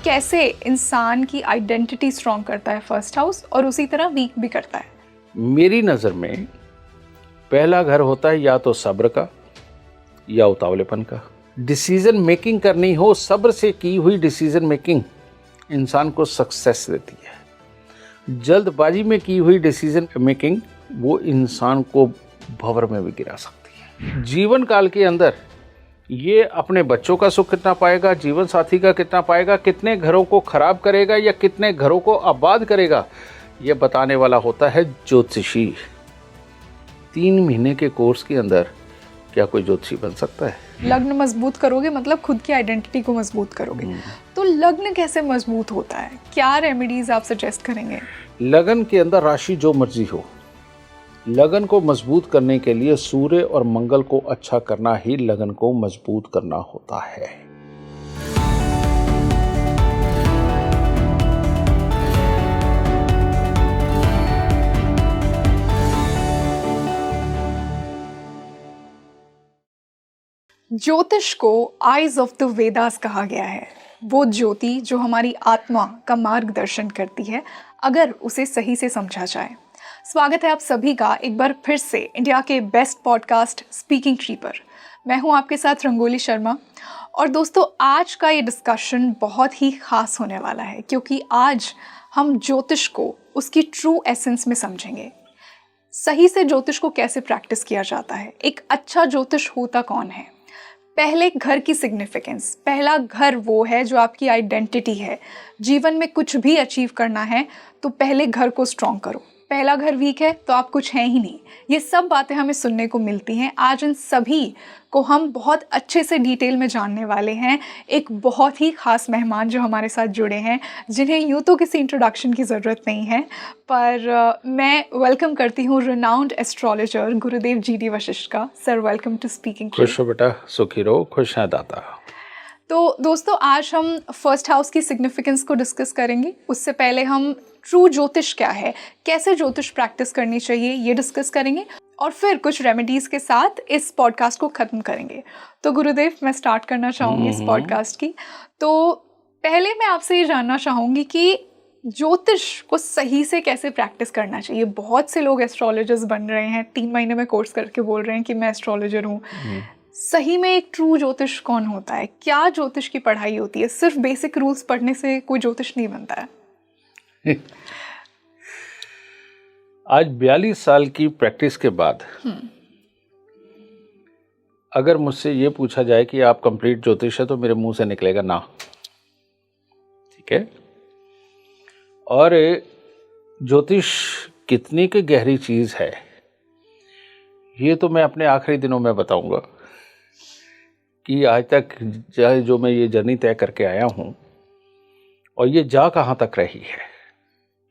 कैसे इंसान की आइडेंटिटी स्ट्रॉन्ग करता है फर्स्ट हाउस और उसी तरह वीक भी करता है? मेरी नज़र में पहला घर होता है या तो सब्र का या उतावलेपन का। डिसीजन मेकिंग करनी हो, सब्र से की हुई डिसीजन मेकिंग इंसान को सक्सेस देती है। जल्दबाजी में की हुई डिसीजन मेकिंग वो इंसान को भंवर में भी गिरा सकती है। जीवन काल के अंदर ये अपने बच्चों का सुख कितना पाएगा, जीवन साथी का कितना पाएगा, कितने घरों को खराब करेगा या कितने घरों को आबाद करेगा, ये बताने वाला होता है ज्योतिषी। 3 महीने के कोर्स के अंदर क्या कोई ज्योतिषी बन सकता है? लग्न मजबूत करोगे मतलब खुद की आइडेंटिटी को मजबूत करोगे। तो लग्न कैसे मजबूत होता है? क्या रेमेडीज आप सजेस्ट करेंगे? लगन के अंदर राशि जो मर्जी हो, लगन को मजबूत करने के लिए सूर्य और मंगल को अच्छा करना ही लगन को मजबूत करना होता है। ज्योतिष को आइज ऑफ द वेदास कहा गया है। वो ज्योति जो हमारी आत्मा का मार्गदर्शन करती है अगर उसे सही से समझा जाए। स्वागत है आप सभी का एक बार फिर से इंडिया के बेस्ट पॉडकास्ट स्पीकिंग ट्री पर। मैं हूं आपके साथ रंगोली शर्मा। और दोस्तों, आज का ये डिस्कशन बहुत ही खास होने वाला है क्योंकि आज हम ज्योतिष को उसकी ट्रू एसेंस में समझेंगे। सही से ज्योतिष को कैसे प्रैक्टिस किया जाता है, एक अच्छा ज्योतिष होता कौन है, पहले घर की सिग्निफिकेंस। पहला घर वो है जो आपकी आइडेंटिटी है। जीवन में कुछ भी अचीव करना है तो पहले घर को स्ट्रॉन्ग करो। पहला घर वीक है तो आप कुछ हैं ही नहीं। ये सब बातें हमें सुनने को मिलती हैं। आज इन सभी को हम बहुत अच्छे से डिटेल में जानने वाले हैं। एक बहुत ही खास मेहमान जो हमारे साथ जुड़े हैं, जिन्हें यूँ तो किसी इंट्रोडक्शन की ज़रूरत नहीं है, पर मैं वेलकम करती हूँ रिनाउंड एस्ट्रोलॉजर गुरुदेव जी.डी. वशिष्ठ का। Sir, welcome to speaking. खुश हो बेटा, सुखी रहो, खुश है दाता। तो दोस्तों, आज हम फर्स्ट हाउस की सिग्निफिकेंस को डिस्कस करेंगे। उससे पहले हम ट्रू ज्योतिष क्या है, कैसे ज्योतिष प्रैक्टिस करनी चाहिए, ये डिस्कस करेंगे और फिर कुछ रेमेडीज के साथ इस पॉडकास्ट को ख़त्म करेंगे। तो गुरुदेव, मैं स्टार्ट करना चाहूँगी इस पॉडकास्ट की। तो पहले मैं आपसे ये जानना चाहूँगी कि ज्योतिष को सही से कैसे प्रैक्टिस करना चाहिए। बहुत से लोग एस्ट्रोलॉजर्स बन रहे हैं, 3 महीने में कोर्स करके बोल रहे हैं कि मैं एस्ट्रोलॉजर हूँ। सही में एक ट्रू ज्योतिष कौन होता है? क्या ज्योतिष की पढ़ाई होती है? सिर्फ बेसिक रूल्स पढ़ने से कोई ज्योतिष नहीं बनता है। आज 42 साल की प्रैक्टिस के बाद अगर मुझसे ये पूछा जाए कि आप कंप्लीट ज्योतिष है, तो मेरे मुंह से निकलेगा ना। ठीक है। और ज्योतिष कितनी की गहरी चीज है, ये तो मैं अपने आखिरी दिनों में बताऊंगा कि आज तक जो मैं ये जर्नी तय करके आया हूं और ये जा कहां तक रही है,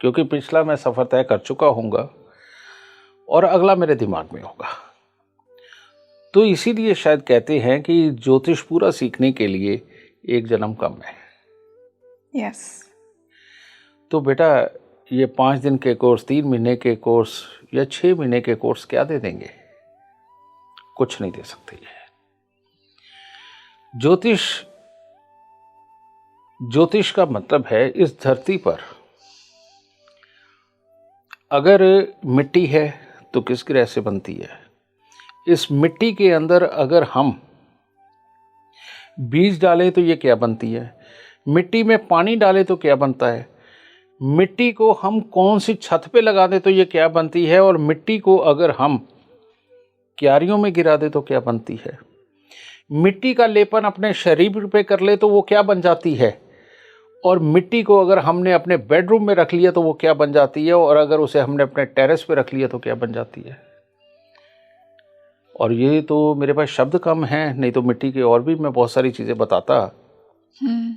क्योंकि पिछला मैं सफ़र तय कर चुका हूँगा और अगला मेरे दिमाग में होगा। तो इसीलिए शायद कहते हैं कि ज्योतिष पूरा सीखने के लिए एक जन्म कम है। यस। तो बेटा, ये 5 दिन के कोर्स, 3 महीने के कोर्स या 6 महीने के कोर्स क्या दे देंगे? कुछ नहीं दे सकते। ज्योतिष का मतलब है इस धरती पर अगर मिट्टी है तो किस ग्रह से बनती है। इस मिट्टी के अंदर अगर हम बीज डालें तो ये क्या बनती है। मिट्टी में पानी डालें तो क्या बनता है। मिट्टी को हम कौन सी छत पे लगा दें तो ये क्या बनती है। और मिट्टी को अगर हम क्यारियों में गिरा दें तो क्या बनती है। मिट्टी का लेपन अपने शरीर पे कर ले तो वो क्या बन जाती है। और मिट्टी को अगर हमने अपने बेडरूम में रख लिया तो वो क्या बन जाती है। और अगर उसे हमने अपने टेरेस पे रख लिया तो क्या बन जाती है। और ये तो मेरे पास शब्द कम हैं, नहीं तो मिट्टी की और भी मैं बहुत सारी चीज़ें बताता।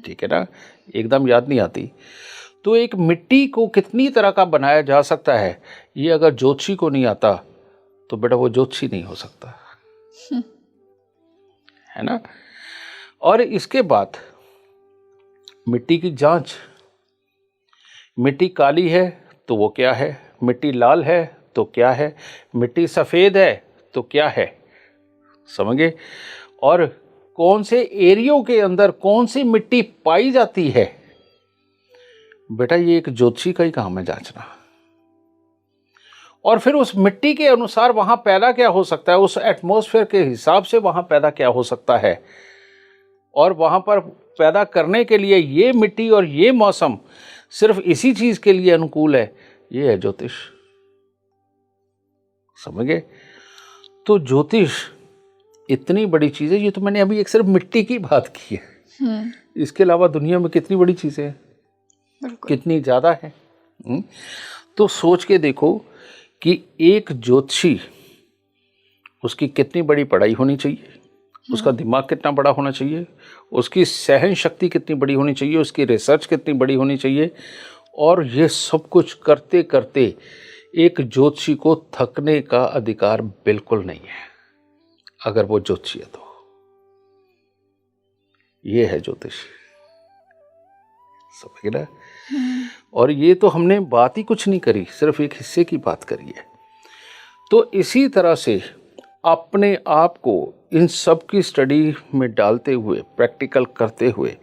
ठीक है ना, एकदम याद नहीं आती। तो एक मिट्टी को कितनी तरह का बनाया जा सकता है, ये अगर ज्योतिषी को नहीं आता तो बेटा वो ज्योतिषी नहीं हो सकता, है ना। और इसके बाद मिट्टी की जांच। मिट्टी काली है तो वो क्या है, मिट्टी लाल है तो क्या है, मिट्टी सफ़ेद है तो क्या है, समझे। और कौन से एरियो के अंदर कौन सी मिट्टी पाई जाती है, बेटा ये एक ज्योतिषी का ही काम है जांचना। और फिर उस मिट्टी के अनुसार वहां पैदा क्या हो सकता है, उस एटमॉस्फेयर के हिसाब से वहां पैदा क्या हो सकता है, और वहां पर पैदा करने के लिए ये मिट्टी और ये मौसम सिर्फ इसी चीज के लिए अनुकूल है, ये है ज्योतिष। समझ गए? तो ज्योतिष इतनी बड़ी चीज है। ये तो मैंने अभी एक सिर्फ मिट्टी की बात की है, इसके अलावा दुनिया में कितनी बड़ी चीजें हैं, कितनी ज्यादा है। तो सोच के देखो कि एक ज्योतिषी, उसकी कितनी बड़ी पढ़ाई होनी चाहिए, उसका दिमाग कितना बड़ा होना चाहिए, उसकी सहन शक्ति कितनी बड़ी होनी चाहिए, उसकी रिसर्च कितनी बड़ी होनी चाहिए। और ये सब कुछ करते करते एक ज्योतिषी को थकने का अधिकार बिल्कुल नहीं है, अगर वो ज्योतिषी है तो। ये है ज्योतिष, समझ गए ना? और ये तो हमने बात ही कुछ नहीं करी, सिर्फ एक हिस्से की बात करी है। तो इसी तरह से अपने आप को इन सब की स्टडी में डालते हुए, प्रैक्टिकल करते हुए,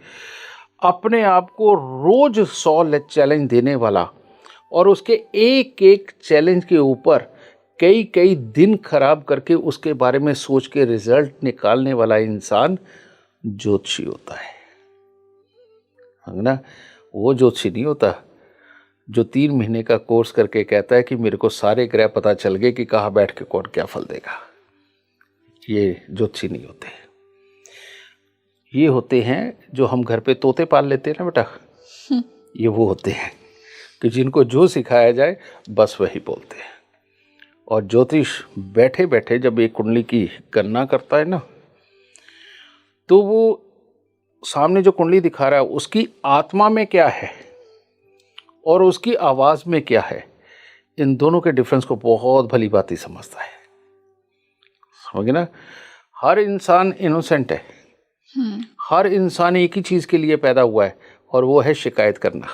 अपने आप को रोज 100 चैलेंज देने वाला, और उसके एक एक चैलेंज के ऊपर कई कई दिन खराब करके उसके बारे में सोच के रिजल्ट निकालने वाला इंसान ज्योतिषी होता है ना? वो ज्योतिषी नहीं होता जो 3 महीने का कोर्स करके कहता है कि मेरे को सारे ग्रह पता चल गए कि कहाँ बैठ के कौन क्या फल देगा। ये ज्योतिषी नहीं होते। ये होते हैं जो हम घर पे तोते पाल लेते हैं ना बेटा, ये वो होते हैं कि जिनको जो सिखाया जाए बस वही बोलते हैं। और ज्योतिष बैठे बैठे जब एक कुंडली की गणना करता है ना, तो वो सामने जो कुंडली दिखा रहा है उसकी आत्मा में क्या है और उसकी आवाज में क्या है, इन दोनों के डिफरेंस को बहुत भली भांति समझता है। समझ ना? हर इंसान इनोसेंट है, हर इंसान एक ही चीज के लिए पैदा हुआ है, और वो है शिकायत करना।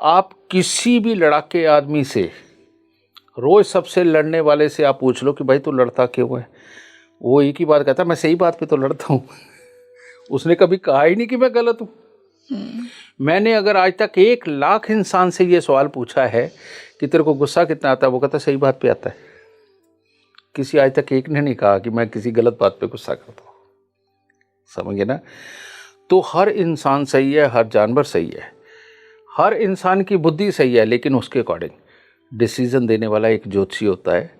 आप किसी भी लड़ाके आदमी से, रोज सबसे लड़ने वाले से आप पूछ लो कि भाई तू लड़ता क्यों है, वो एक ही बात कहता है, मैं सही बात पे तो लड़ता हूँ। उसने कभी कहा ही नहीं कि मैं गलत हूँ। मैंने अगर आज तक 1 लाख इंसान से ये सवाल पूछा है कि तेरे को गुस्सा कितना आता है, वो कहता सही बात पे आता है। किसी आज तक एक ने नहीं कहा कि मैं किसी गलत बात पे गुस्सा करता हूँ। समझे ना? तो हर इंसान सही है, हर जानवर सही है, हर इंसान की बुद्धि सही है, लेकिन उसके अकॉर्डिंग डिसीजन देने वाला एक ज्योतिषी होता है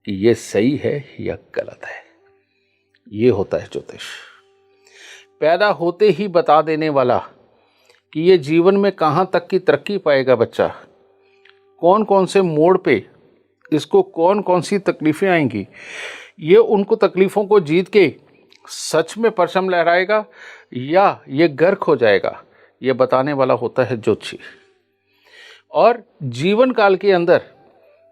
कि ये सही है या गलत है। ये होता है ज्योतिष। पैदा होते ही बता देने वाला कि ये जीवन में कहाँ तक की तरक्की पाएगा बच्चा, कौन कौन से मोड़ पे इसको कौन कौन सी तकलीफ़ें आएंगी, ये उनको तकलीफ़ों को जीत के सच में परचम लहराएगा या ये गर्क हो जाएगा, ये बताने वाला होता है ज्योतिषी। और जीवन काल के अंदर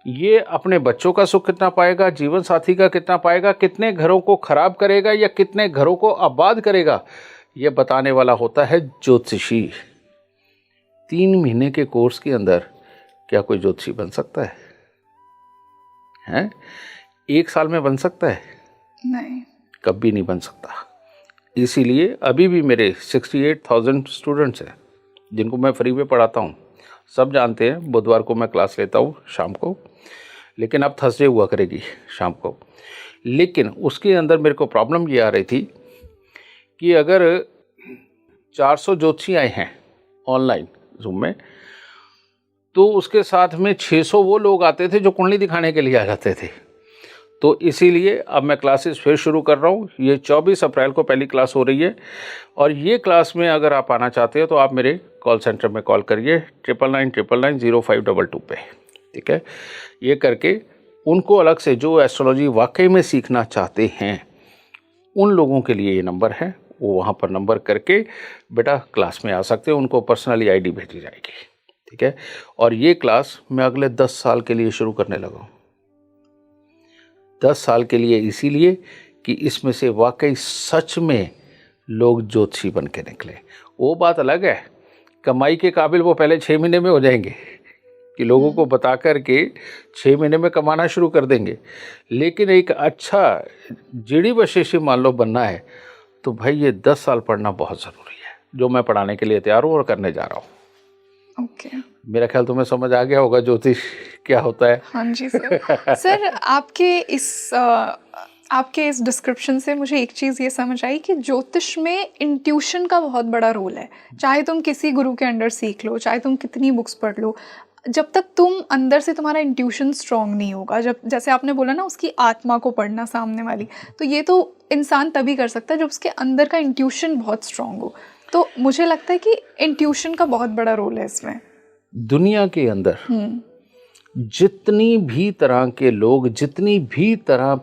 ये अपने बच्चों का सुख कितना पाएगा, जीवन साथी का कितना पाएगा, कितने घरों को खराब करेगा या कितने घरों को आबाद करेगा, ये बताने वाला होता है ज्योतिषी। 3 महीने के कोर्स के अंदर क्या कोई ज्योतिषी बन सकता है? हैं? 1 साल में बन सकता है? नहीं, कभी नहीं बन सकता। इसीलिए अभी भी मेरे 68,000 स्टूडेंट्स हैं जिनको मैं फ्री में पढ़ाता हूँ। सब जानते हैं बुधवार को मैं क्लास लेता हूँ शाम को, लेकिन अब थर्सडे हुआ करेगी शाम को। लेकिन उसके अंदर मेरे को प्रॉब्लम ये आ रही थी कि अगर 400 ज्योतिषी आए हैं ऑनलाइन जूम में, तो उसके साथ में 600 वो लोग आते थे जो कुंडली दिखाने के लिए आ जाते थे। तो इसीलिए अब मैं क्लासेस फिर शुरू कर रहा हूँ। ये 24 अप्रैल को पहली क्लास हो रही है, और ये क्लास में अगर आप आना चाहते हो तो आप मेरे कॉल सेंटर में कॉल करिए 9999990522 पे। ठीक है? ये करके उनको अलग से जो एस्ट्रोलॉजी वाकई में सीखना चाहते हैं उन लोगों के लिए ये नंबर है, वो वहाँ पर नंबर करके बेटा क्लास में आ सकते हैं। उनको पर्सनली आईडी भेजी जाएगी। ठीक है? और ये क्लास मैं अगले 10 साल के लिए शुरू करने लगा हूँ। 10 साल के लिए इसीलिए कि इसमें से वाकई सच में लोग ज्योतिषी बन के निकले। वो बात अलग है, कमाई के काबिल वो पहले 6 महीने में हो जाएंगे कि लोगों को बता कर के 6 महीने में कमाना शुरू कर देंगे। लेकिन एक अच्छा जीडी वशिष्य मान लो बनना है तो भाई ये 10 साल पढ़ना बहुत ज़रूरी है। जो मैं पढ़ाने के लिए तैयार हूँ और करने जा रहा हूँ। ओके। मेरा ख्याल तुम्हें समझ आ गया होगा ज्योतिष क्या होता है। हाँ जी सर। सर आपके इस डिस्क्रिप्शन से मुझे एक चीज़ ये समझ आई कि ज्योतिष में इंट्यूशन का बहुत बड़ा रोल है। चाहे तुम किसी गुरु के अंडर सीख लो, चाहे तुम कितनी बुक्स पढ़ लो, जब तक तुम अंदर से तुम्हारा इंट्यूशन स्ट्रांग नहीं होगा, जब जैसे आपने बोला ना उसकी आत्मा को पढ़ना सामने वाली, तो ये तो इंसान तभी कर सकता है जब उसके अंदर का इंट्यूशन बहुत स्ट्रांग हो। तो मुझे लगता है कि इंट्यूशन का बहुत बड़ा रोल है इसमें। दुनिया के अंदर जितनी भी तरह के लोग जितनी भी तरह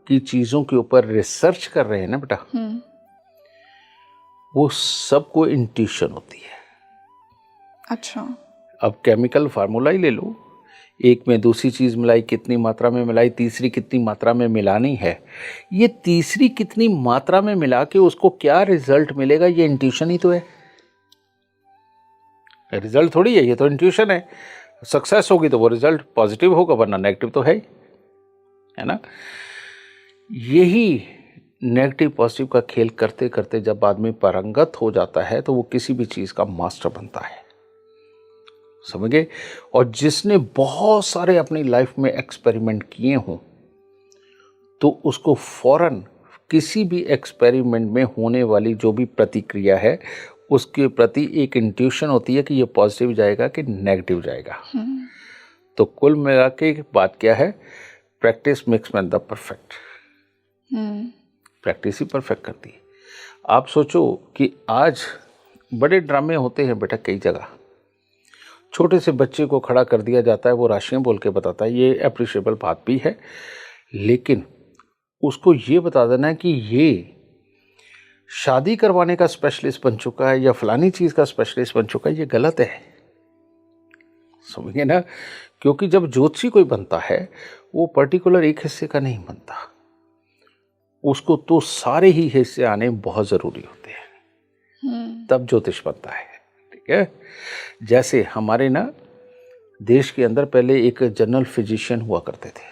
की चीजों के ऊपर रिसर्च कर रहे हैं ना बेटा, वो सबको इंट्यूशन होती है। अच्छा। अब केमिकल फार्मूला ही ले लो, एक में दूसरी चीज मिलाई, कितनी मात्रा में मिलाई, तीसरी कितनी मात्रा में मिलानी है, ये तीसरी कितनी मात्रा में मिला के उसको क्या रिजल्ट मिलेगा, ये इंट्यूशन ही तो है। रिजल्ट थोड़ी है, ये तो इंट्यूशन है। सक्सेस होगी तो वो रिजल्ट पॉजिटिव होगा, वरना नेगेटिव तो है ही, है ना। यही नेगेटिव पॉजिटिव का खेल करते करते जब आदमी पारंगत हो जाता है तो वो किसी भी चीज का मास्टर बनता है, समझ गए। और जिसने बहुत सारे अपनी लाइफ में एक्सपेरिमेंट किए हों तो उसको फौरन किसी भी एक्सपेरिमेंट में होने वाली जो भी प्रतिक्रिया है उसके प्रति एक इंट्यूशन होती है कि ये पॉजिटिव जाएगा कि नेगेटिव जाएगा। तो कुल मिला के बात क्या है, practice makes man the perfect. Practice he perfect करती है। आप सोचो कि आज बड़े ड्रामे होते हैं बेटा कई जगह, छोटे से बच्चे को खड़ा कर दिया जाता है, वो राशियां बोल के बताता है, ये अप्रिशिएबल बात भी है, लेकिन उसको ये बता देना है कि ये शादी करवाने का स्पेशलिस्ट बन चुका है या फलानी चीज का स्पेशलिस्ट बन चुका है, ये गलत है, समझिए ना। क्योंकि जब ज्योतिषी कोई बनता है वो पर्टिकुलर एक हिस्से का नहीं बनता, उसको तो सारे ही हिस्से आने बहुत जरूरी होते हैं, तब ज्योतिष बनता है, ठीक है। जैसे हमारे ना देश के अंदर पहले एक जनरल फिजिशियन हुआ करते थे,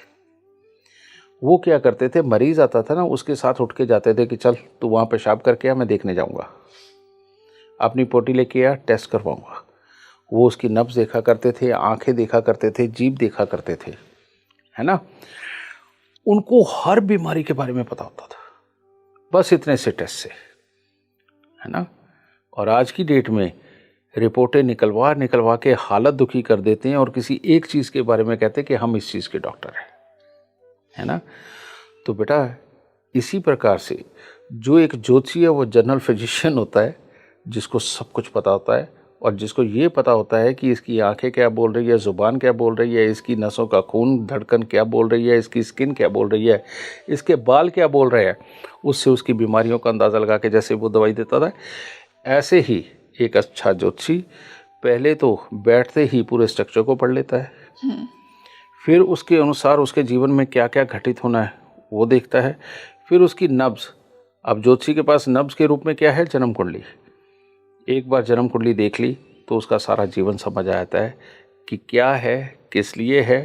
वो क्या करते थे, मरीज आता था ना उसके साथ उठ के जाते थे कि चल तू वहाँ पेशाब करके आ, मैं देखने जाऊँगा, अपनी पोटी लेके आ, टेस्ट करवाऊँगा। वो उसकी नब्ज देखा करते थे, आंखें देखा करते थे, जीभ देखा करते थे, है ना। उनको हर बीमारी के बारे में पता होता था, बस इतने से टेस्ट से, है ना। और आज की डेट में रिपोर्टें निकलवा के हालत दुखी कर देते हैं और किसी एक चीज़ के बारे में कहते हैं कि हम इस चीज़ के डॉक्टर हैं, है ना। तो बेटा इसी प्रकार से जो एक ज्योतिषी है वो जनरल फिजिशियन होता है, जिसको सब कुछ पता होता है और जिसको ये पता होता है कि इसकी आंखें क्या बोल रही है, ज़ुबान क्या बोल रही है, इसकी नसों का खून धड़कन क्या बोल रही है, इसकी स्किन क्या बोल रही है, इसके बाल क्या बोल रहे हैं, उससे उसकी बीमारियों का अंदाज़ा लगा के जैसे वो दवाई देता था, ऐसे ही एक अच्छा ज्योतिषी पहले तो बैठते ही पूरे स्ट्रक्चर को पढ़ लेता है, फिर उसके अनुसार उसके जीवन में क्या क्या घटित होना है वो देखता है, फिर उसकी नब्ज, अब ज्योतिषी के पास नब्ज के रूप में क्या है, जन्म कुंडली। एक बार जन्म कुंडली देख ली तो उसका सारा जीवन समझ आ जाता है कि क्या है, किस लिए है,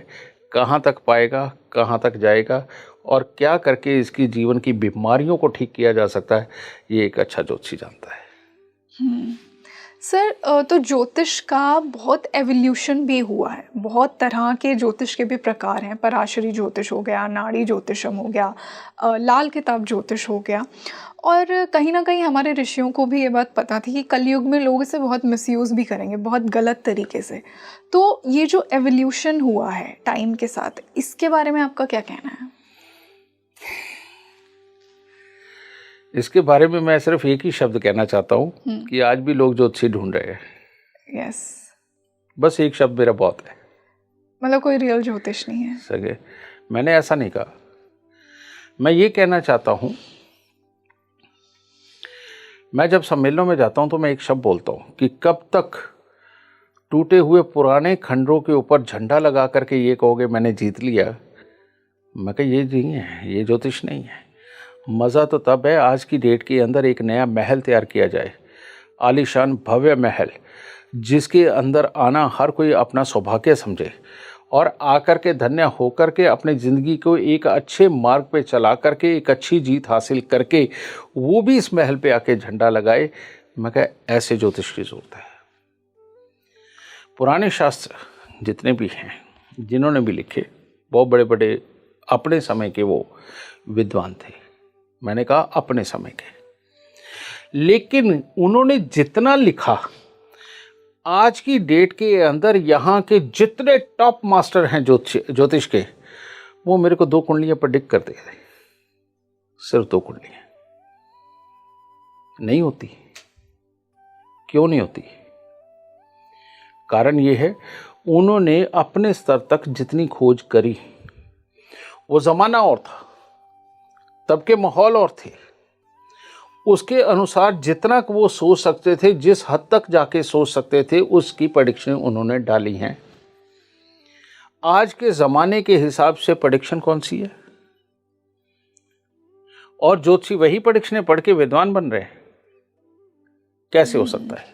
कहाँ तक पाएगा, कहाँ तक जाएगा और क्या करके इसकी जीवन की बीमारियों को ठीक किया जा सकता है, ये एक अच्छा ज्योतिषी जानता है। सर तो ज्योतिष का बहुत एवोल्यूशन भी हुआ है, बहुत तरह के ज्योतिष के भी प्रकार हैं। पराशरी ज्योतिष हो गया, नाड़ी ज्योतिषम हो गया, लाल किताब ज्योतिष हो गया, और कहीं ना कहीं हमारे ऋषियों को भी ये बात पता थी कि कलयुग में लोग इसे बहुत मिसयूज़ भी करेंगे, बहुत गलत तरीके से। तो ये जो एवोल्यूशन हुआ है टाइम के साथ, इसके बारे में आपका क्या कहना है? इसके बारे में मैं सिर्फ एक ही शब्द कहना चाहता हूँ कि आज भी लोग ज्योतिषी ढूंढ रहे हैं। यस। बस एक शब्द मेरा बहुत है, मतलब कोई रियल ज्योतिष नहीं है। सगे, मैंने ऐसा नहीं कहा। मैं ये कहना चाहता हूँ, मैं जब सम्मेलनों में जाता हूँ तो मैं एक शब्द बोलता हूँ कि कब तक टूटे हुए पुराने खंडरों के ऊपर झंडा लगा करके ये कहोगे मैंने जीत लिया, मैं कहा ये नहीं है, ये ज्योतिष नहीं है। मज़ा तो तब है आज की डेट के अंदर एक नया महल तैयार किया जाए, आलीशान भव्य महल, जिसके अंदर आना हर कोई अपना सौभाग्य समझे और आकर के धन्य होकर के अपनी ज़िंदगी को एक अच्छे मार्ग पे चला करके एक अच्छी जीत हासिल करके वो भी इस महल पे आके झंडा लगाए। मैं कहा ऐसे ज्योतिष की जरूरत है। पुराने शास्त्र जितने भी हैं, जिन्होंने भी लिखे, बहुत बड़े बड़े अपने समय के वो विद्वान थे। मैंने कहा अपने समय के, लेकिन उन्होंने जितना लिखा, आज की डेट के अंदर यहाँ के जितने टॉप मास्टर हैं ज्योतिष के, वो मेरे को 2 कुंडलियां प्रेडिक्ट करते हैं। सिर्फ 2 कुंडलियां नहीं होती। क्यों नहीं होती? कारण ये है, उन्होंने अपने स्तर तक जितनी खोज करी, वो जमाना और था, तब के माहौल और थे, उसके अनुसार जितना वो सोच सकते थे, जिस हद तक जाके सोच सकते थे, उसकी प्रेडिक्शन उन्होंने डाली हैं। आज के ज़माने के हिसाब से प्रेडिक्शन कौन सी है? और ज्योतिषी वही प्रेडिक्शनें पढ़ के विद्वान बन रहे हैं। कैसे हो सकता है?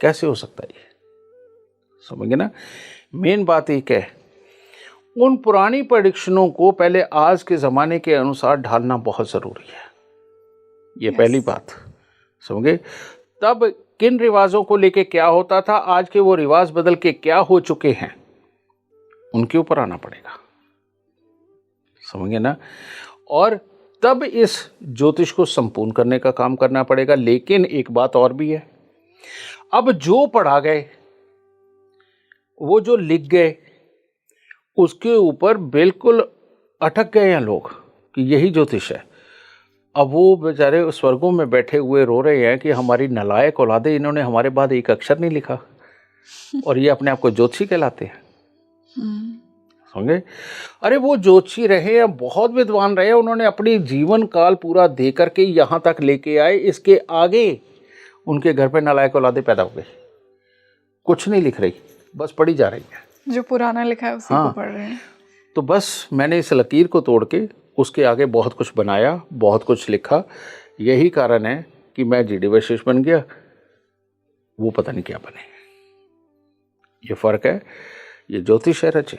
कैसे हो सकता है? समझे ना? मेन बात एक है, उन पुरानी प्रेडिक्शनों को पहले आज के ज़माने के अनुसार ढालना बहुत ज़रूरी है। ये पहली बात समझे। तब किन रिवाजों को लेके क्या होता था, आज के वो रिवाज बदल के क्या हो चुके हैं, उनके ऊपर आना पड़ेगा। समझे ना? और तब इस ज्योतिष को संपूर्ण करने का काम करना पड़ेगा। लेकिन एक बात और भी है, अब जो पढ़ा गए, वो जो लिख गए, उसके ऊपर बिल्कुल अटक गए हैं लोग कि यही ज्योतिष है। अब वो बेचारे स्वर्गों में बैठे हुए रो रहे हैं कि हमारी नालायक औलादे, इन्होंने हमारे बाद एक अक्षर नहीं लिखा, और ये अपने आप को ज्योतिषी कहलाते हैं। समझे? अरे वो ज्योतिषी रहे हैं, बहुत विद्वान रहे, उन्होंने अपनी जीवन काल पूरा दे करके यहाँ तक लेके आए। इसके आगे उनके घर पे नालायक औलादे पैदा हो गई, कुछ नहीं लिख रही, बस पढ़ी जा रही है। जो पुराना लिखा है उसी को पढ़ रहे हैं। तो बस मैंने इस लकीर को तोड़ के उसके आगे बहुत कुछ बनाया, बहुत कुछ लिखा। यही कारण है कि मैं जीडी वशिष्ठ बन गया, वो पता नहीं क्या बने। ये फर्क है। ये ज्योतिष है रचे,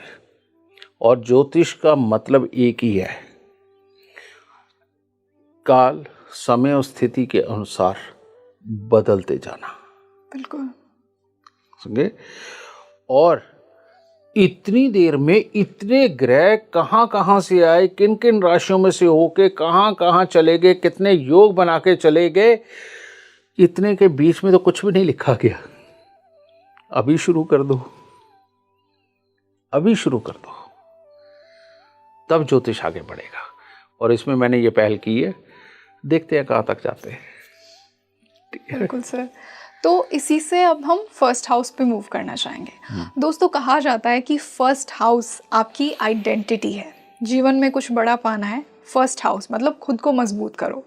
और ज्योतिष का मतलब एक ही है, काल समय और स्थिति के अनुसार बदलते जाना। बिल्कुल। समझे? और इतनी देर में इतने ग्रह कहाँ कहाँ से आए, किन किन राशियों में से होके कहाँ कहाँ चले गए, कितने योग बना के चले गए, इतने के बीच में तो कुछ भी नहीं लिखा गया। अभी शुरू कर दो, अभी शुरू कर दो, तब ज्योतिष आगे बढ़ेगा। और इसमें मैंने ये पहल की है, देखते हैं कहाँ तक जाते हैं। बिल्कुल सर। तो इसी से अब हम फर्स्ट हाउस पे मूव करना चाहेंगे। दोस्तों, कहा जाता है कि फर्स्ट हाउस आपकी आइडेंटिटी है। जीवन में कुछ बड़ा पाना है, फर्स्ट हाउस मतलब खुद को मजबूत करो।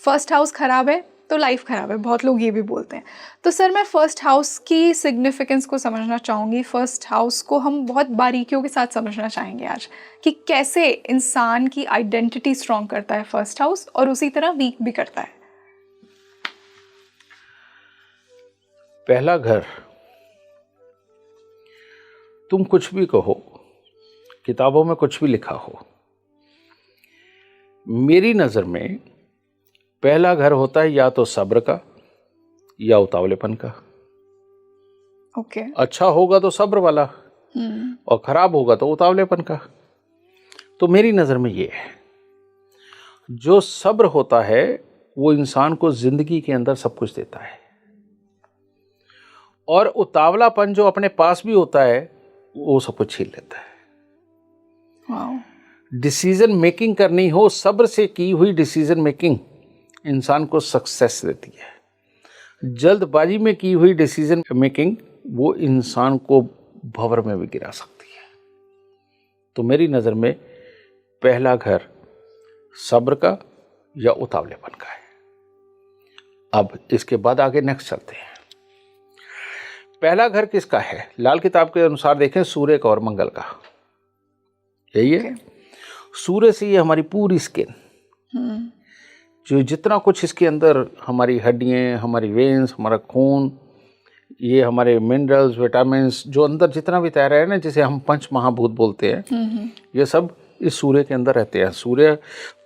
फर्स्ट हाउस खराब है तो लाइफ खराब है, बहुत लोग ये भी बोलते हैं। तो सर, मैं फर्स्ट हाउस की सिग्निफिकेंस को समझना चाहूँगी। फर्स्ट हाउस को हम बहुत बारीकियों के साथ समझना चाहेंगे आज, कि कैसे इंसान की आइडेंटिटी स्ट्रॉन्ग करता है फर्स्ट हाउस, और उसी तरह वीक भी करता है। पहला घर, तुम कुछ भी कहो, किताबों में कुछ भी लिखा हो, मेरी नज़र में पहला घर होता है या तो सब्र का या उतावलेपन का। ओके। अच्छा होगा तो सब्र वाला, और खराब होगा तो उतावलेपन का। तो मेरी नज़र में ये है, जो सब्र होता है वो इंसान को जिंदगी के अंदर सब कुछ देता है, और उतावलापन जो अपने पास भी होता है वो सब कुछ छीन लेता है। वाओ। डिसीजन मेकिंग करनी हो, सब्र से की हुई डिसीजन मेकिंग इंसान को सक्सेस देती है। जल्दबाजी में की हुई डिसीजन मेकिंग वो इंसान को भंवर में भी गिरा सकती है। तो मेरी नज़र में पहला घर सब्र का या उतावलेपन का है। अब इसके बाद आगे नेक्स्ट चलते हैं। पहला घर किसका है? लाल किताब के अनुसार देखें, सूर्य का और मंगल का। यही है। सूर्य से ये हमारी पूरी स्किन, जो जितना कुछ इसके अंदर, हमारी हड्डियाँ, हमारी वेन्स, हमारा खून, ये हमारे मिनरल्स, विटामिन्स, जो अंदर जितना भी तैर रहा है ना, जिसे हम पंच महाभूत बोलते हैं, ये सब इस सूर्य के अंदर रहते हैं। सूर्य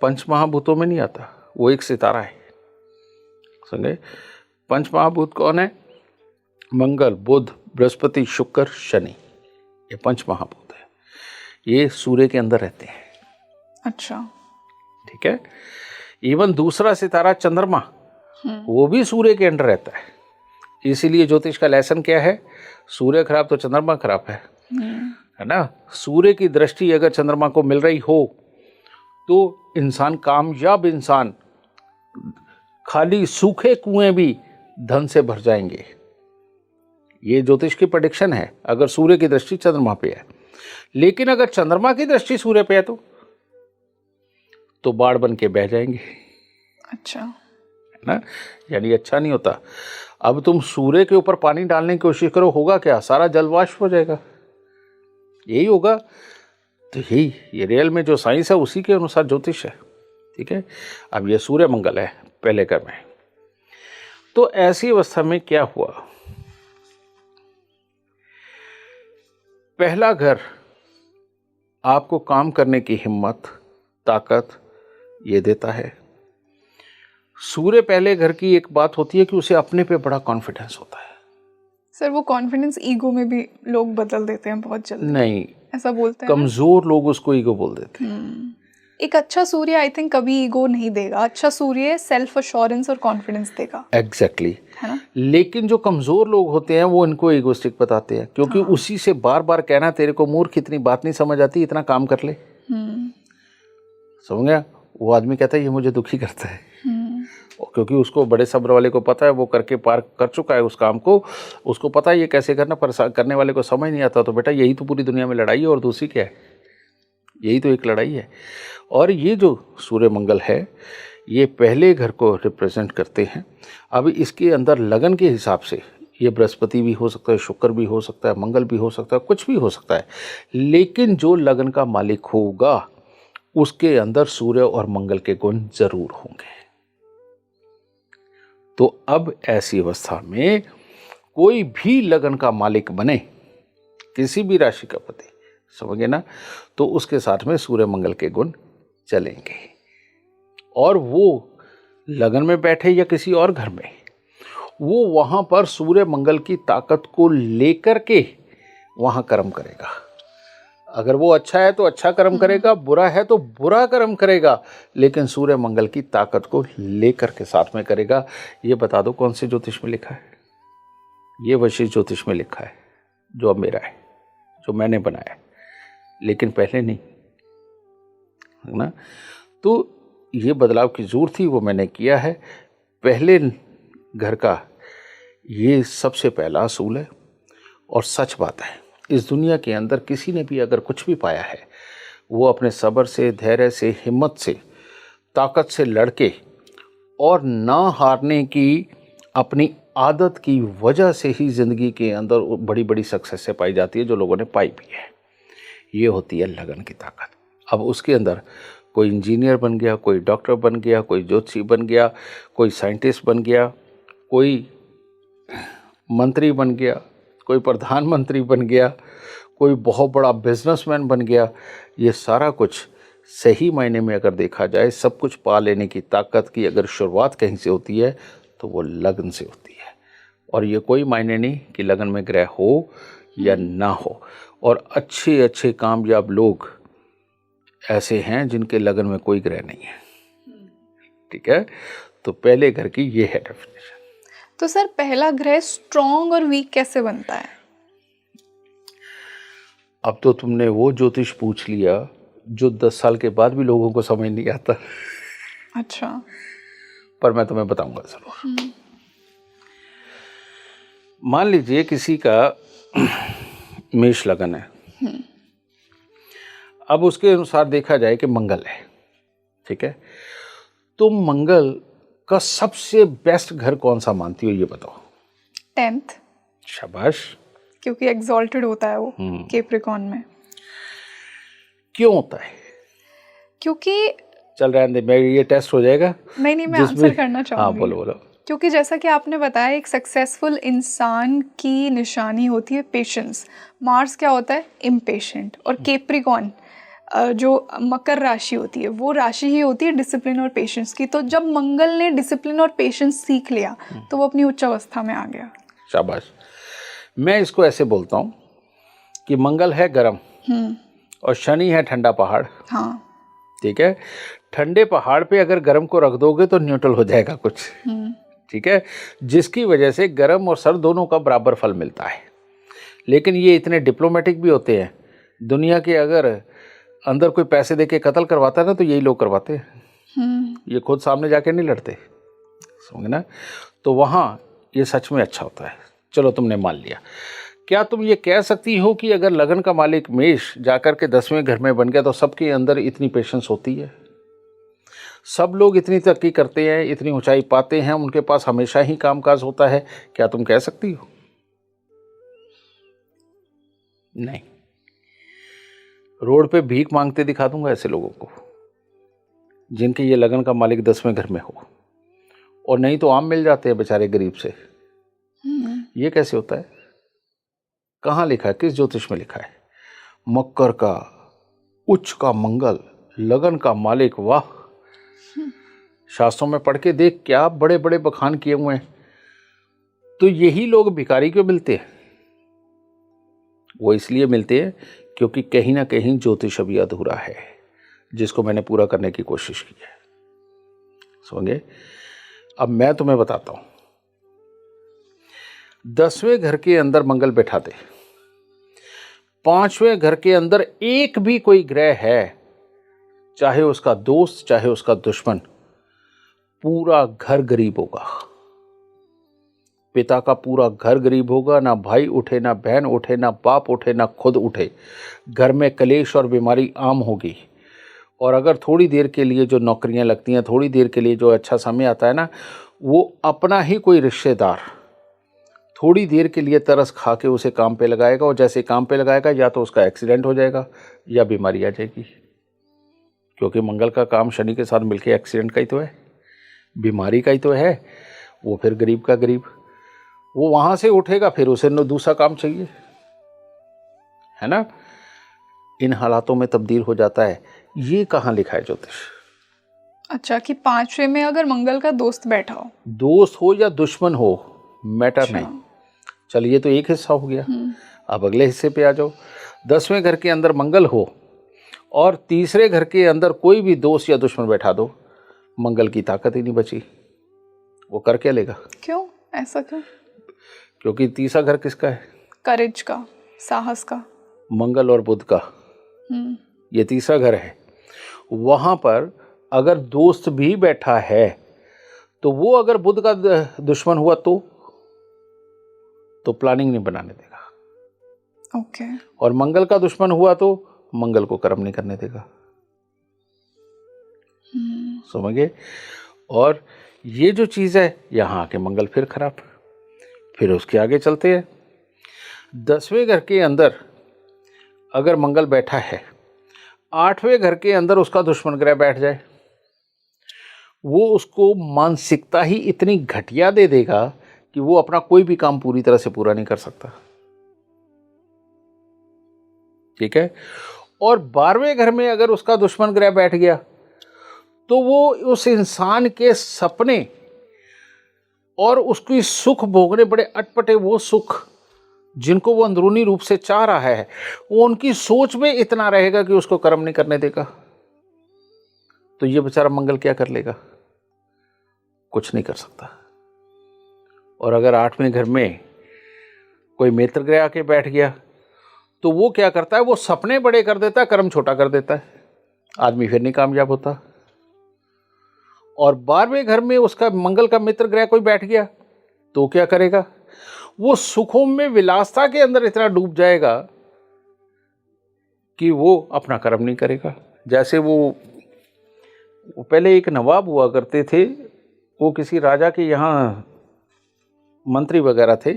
पंच महाभूतों में नहीं आता, वो एक सितारा है। समझे? पंच महाभूत कौन है? मंगल, बुध, बृहस्पति, शुक्र, शनि, ये पंच महाभूत है। ये सूर्य के अंदर रहते हैं। अच्छा। ठीक है। इवन दूसरा सितारा चंद्रमा, वो भी सूर्य के अंडर रहता है। इसीलिए ज्योतिष का लेसन क्या है? सूर्य खराब तो चंद्रमा खराब है ना? सूर्य की दृष्टि अगर चंद्रमा को मिल रही हो तो इंसान, कामयाब इंसान, खाली सूखे कुएं भी धन से भर जाएंगे। ये ज्योतिष की प्रेडिक्शन है अगर सूर्य की दृष्टि चंद्रमा पे है। लेकिन अगर चंद्रमा की दृष्टि सूर्य पे है तो बाढ़ बन के बह जाएंगे। अच्छा। है ना? यानी अच्छा नहीं होता। अब तुम सूर्य के ऊपर पानी डालने की कोशिश करो, होगा क्या? सारा जलवाष्प हो जाएगा। यही होगा। तो यही, ये रियल में जो साइंस है उसी के अनुसार ज्योतिष है। ठीक है। अब ये सूर्य मंगल है पहले घर में। तो ऐसी अवस्था में क्या हुआ? पहला घर आपको काम करने की हिम्मत, ताकत ये देता है। सूर्य पहले घर की एक बात होती है कि उसे अपने पे बड़ा कॉन्फिडेंस होता है। सर, वो कॉन्फिडेंस ईगो में भी लोग बदल देते हैं बहुत जल्दी। नहीं, ऐसा बोलते हैं। कमजोर लोग उसको ईगो बोल देते हैं। एक अच्छा सूर्य आई थिंक कभी ईगो नहीं देगा। अच्छा सूर्य सेल्फ अश्योरेंस और कॉन्फिडेंस देगा। एग्जैक्टली। है ना? लेकिन जो कमजोर लोग होते हैं वो इनको ईगोस्टिक बताते हैं, क्योंकि उसी से बार बार कहना, तेरे को मूर्ख, इतनी बात नहीं समझ आती, इतना काम कर ले। समझ गया? वो आदमी कहता है ये मुझे दुखी करता है, क्योंकि उसको बड़े सब्र वाले को पता है, वो करके पार कर चुका है उस काम को, उसको पता है ये कैसे करना, पर करने वाले को समझ नहीं आता। तो बेटा यही तो पूरी दुनिया में लड़ाई है, और दूसरी क्या है? यही तो एक लड़ाई है। और ये जो सूर्य मंगल है ये पहले घर को रिप्रेजेंट करते हैं। अब इसके अंदर लगन के हिसाब से ये बृहस्पति भी हो सकता है, शुक्र भी हो सकता है, मंगल भी हो सकता है, कुछ भी हो सकता है। लेकिन जो लगन का मालिक होगा उसके अंदर सूर्य और मंगल के गुण जरूर होंगे। तो अब ऐसी अवस्था में कोई भी लगन का मालिक बने, किसी भी राशि का पति, समझे ना, तो उसके साथ में सूर्य मंगल के गुण चलेंगे। और वो लगन में बैठे या किसी और घर में, वो वहां पर सूर्य मंगल की ताकत को लेकर के वहां कर्म करेगा। अगर वो अच्छा है तो अच्छा कर्म करेगा, बुरा है तो बुरा कर्म करेगा, लेकिन सूर्य मंगल की ताकत को लेकर के साथ में करेगा। ये बता दो कौन से ज्योतिष में लिखा है? ये वशिष्ठ ज्योतिष में लिखा है, जो अब मेरा है, जो मैंने बनाया है, लेकिन पहले नहीं, है ना? तो ये बदलाव की जरूरत थी, वो मैंने किया है। पहले घर का ये सबसे पहला असूल है। और सच बात है, इस दुनिया के अंदर किसी ने भी अगर कुछ भी पाया है, वो अपने सब्र से, धैर्य से, हिम्मत से, ताकत से लड़के और ना हारने की अपनी आदत की वजह से ही ज़िंदगी के अंदर बड़ी बड़ी सक्सेस से पाई जाती है, जो लोगों ने पाई भी है। ये होती है लगन की ताकत। अब उसके अंदर कोई इंजीनियर बन गया, कोई डॉक्टर बन गया, कोई ज्योतिषी बन गया, कोई साइंटिस्ट बन गया, कोई मंत्री बन गया, कोई प्रधानमंत्री बन गया, कोई बहुत बड़ा बिजनेसमैन बन गया, ये सारा कुछ सही मायने में अगर देखा जाए, सब कुछ पा लेने की ताकत की अगर शुरुआत कहीं से होती है तो वो लगन से होती है। और ये कोई मायने नहीं कि लगन में ग्रह हो या ना हो। और अच्छे अच्छे कामयाब लोग ऐसे हैं जिनके लगन में कोई ग्रह नहीं है। ठीक है? तो पहले घर की ये है डेफिनेशन। तो सर, पहला ग्रह स्ट्रॉन्ग और वीक कैसे बनता है? अब तो तुमने वो ज्योतिष पूछ लिया जो 10 साल के बाद भी लोगों को समझ नहीं आता। अच्छा। पर मैं तुम्हें बताऊंगा जरूर। मान लीजिए किसी का मेष लगन है, अब उसके अनुसार देखा जाए कि मंगल है, ठीक है, तो मंगल का सबसे बेस्ट घर कौन सा मानती हो, ये बताओ? 10th। शाबाश। क्योंकि एग्जॉल्टेड होता है वो कैप्रिकॉर्न में। क्यों होता है? क्योंकि चल रहने दे, मैं ये टेस्ट हो जाएगा। नहीं, मैं आंसर करना चाहूंगी। हाँ, बोलो बोलो। क्योंकि जैसा कि आपने बताया, एक सक्सेसफुल इंसान की निशानी होती है पेशेंस। मार्स क्या होता है? इम्पेशेंट। और कैप्रिकॉर्न जो मकर राशि होती है वो राशि ही होती है डिसिप्लिन और पेशेंस की। तो जब मंगल ने डिसिप्लिन और पेशेंस सीख लिया तो वो अपनी उच्च अवस्था में आ गया। शाबाश। मैं इसको ऐसे बोलता हूँ कि मंगल है गर्म और शनि है ठंडा पहाड़। हाँ। ठीक है, ठंडे पहाड़ पे अगर गर्म को रख दोगे तो न्यूट्रल हो जाएगा कुछ। ठीक है, जिसकी वजह से गर्म और सर्द दोनों का बराबर फल मिलता है। लेकिन ये इतने डिप्लोमेटिक भी होते हैं, दुनिया के अगर अंदर कोई पैसे दे के कत्ल करवाता है ना तो यही लोग करवाते हैं, ये खुद सामने जाके नहीं लड़ते, समझ ना। तो वहाँ ये सच में अच्छा होता है। चलो तुमने मान लिया। क्या तुम ये कह सकती हो कि अगर लगन का मालिक मेष जाकर के 10वें घर में बन गया तो सबके अंदर इतनी पेशेंस होती है? सब लोग इतनी तरक्की करते हैं, इतनी ऊंचाई पाते हैं, उनके पास हमेशा ही कामकाज होता है, क्या तुम कह सकती हो? नहीं। रोड पे भीख मांगते दिखा दूंगा ऐसे लोगों को जिनके ये लगन का मालिक 10वें घर में हो, और नहीं तो आम मिल जाते हैं बेचारे गरीब से। ये कैसे होता है? कहाँ लिखा है, किस ज्योतिष में लिखा है? मकर का उच्च का मंगल, लगन का मालिक, वाह। शास्त्रों में पढ़ के देख, क्या बड़े बड़े बखान किए हुए हैं। तो यही लोग भिखारी क्यों मिलते हैं? वो इसलिए मिलते हैं क्योंकि कहीं ना कहीं ज्योतिष अभी अधूरा है, जिसको मैंने पूरा करने की कोशिश की है। समझे? अब मैं तुम्हें बताता हूं, 10वें घर के अंदर मंगल बैठा दे, 5वें घर के अंदर एक भी कोई ग्रह है, चाहे उसका दोस्त चाहे उसका दुश्मन, पूरा घर गरीब होगा। पिता का पूरा घर गरीब होगा, ना भाई उठे, ना बहन उठे, ना बाप उठे, ना खुद उठे। घर में कलेश और बीमारी आम होगी। और अगर थोड़ी देर के लिए जो नौकरियां लगती हैं, थोड़ी देर के लिए जो अच्छा समय आता है ना, वो अपना ही कोई रिश्तेदार थोड़ी देर के लिए तरस खा के उसे काम पे लगाएगा, और जैसे काम पे लगाएगा या तो उसका एक्सीडेंट हो जाएगा या बीमारी आ जाएगी। क्योंकि मंगल का काम शनि के साथ मिलके एक्सीडेंट का ही तो है, बीमारी का ही तो है। वो फिर गरीब का गरीब, वो वहां से उठेगा, फिर उसे दूसरा काम चाहिए, है ना। इन हालातों में तब्दील हो जाता है। ये कहाँ लिखा है ज्योतिष? अच्छा, कि 5वें में अगर मंगल का दोस्त बैठा हो, दोस्त हो या दुश्मन हो, मैटर नहीं। चलिए, तो एक हिस्सा हो गया। अब अगले हिस्से पे आ जाओ। 10वें घर के अंदर मंगल हो और तीसरे घर के अंदर कोई भी दोस्त या दुश्मन बैठा दो, मंगल की ताकत ही नहीं बची। वो कर क्या लेगा? क्यों ऐसा क्यों? क्योंकि तीसरा घर किसका है? करेज का, साहस का, मंगल और बुध का। ये तीसरा घर है। वहां पर अगर दोस्त भी बैठा है तो वो अगर बुध का दुश्मन हुआ तो प्लानिंग नहीं बनाने देगा। ओके। और मंगल का दुश्मन हुआ तो मंगल को कर्म नहीं करने देगा। समझ गए? और ये जो चीज है, यहां आके मंगल फिर खराब। फिर उसके आगे चलते हैं। 10वें घर के अंदर अगर मंगल बैठा है, 8वें घर के अंदर उसका दुश्मन ग्रह बैठ जाए, वो उसको मानसिकता ही इतनी घटिया दे देगा कि वो अपना कोई भी काम पूरी तरह से पूरा नहीं कर सकता। ठीक है। और 12वें घर में अगर उसका दुश्मन ग्रह बैठ गया तो वो उस इंसान के सपने और उसकी सुख भोगने बड़े अटपटे, वो सुख जिनको वो अंदरूनी रूप से चाह रहा है, वो उनकी सोच में इतना रहेगा कि उसको कर्म नहीं करने देगा। तो ये बेचारा मंगल क्या कर लेगा? कुछ नहीं कर सकता। और अगर 8वें घर में कोई मित्र ग्रह आके बैठ गया तो वो क्या करता है? वो सपने बड़े कर देता है, कर्म छोटा कर देता है। आदमी फिर नहीं कामयाब होता। और 12वें घर में उसका मंगल का मित्र ग्रह कोई बैठ गया तो क्या करेगा? वो सुखों में, विलासता के अंदर इतना डूब जाएगा कि वो अपना कर्म नहीं करेगा। जैसे वो पहले एक नवाब हुआ करते थे, वो किसी राजा के यहाँ मंत्री वगैरह थे,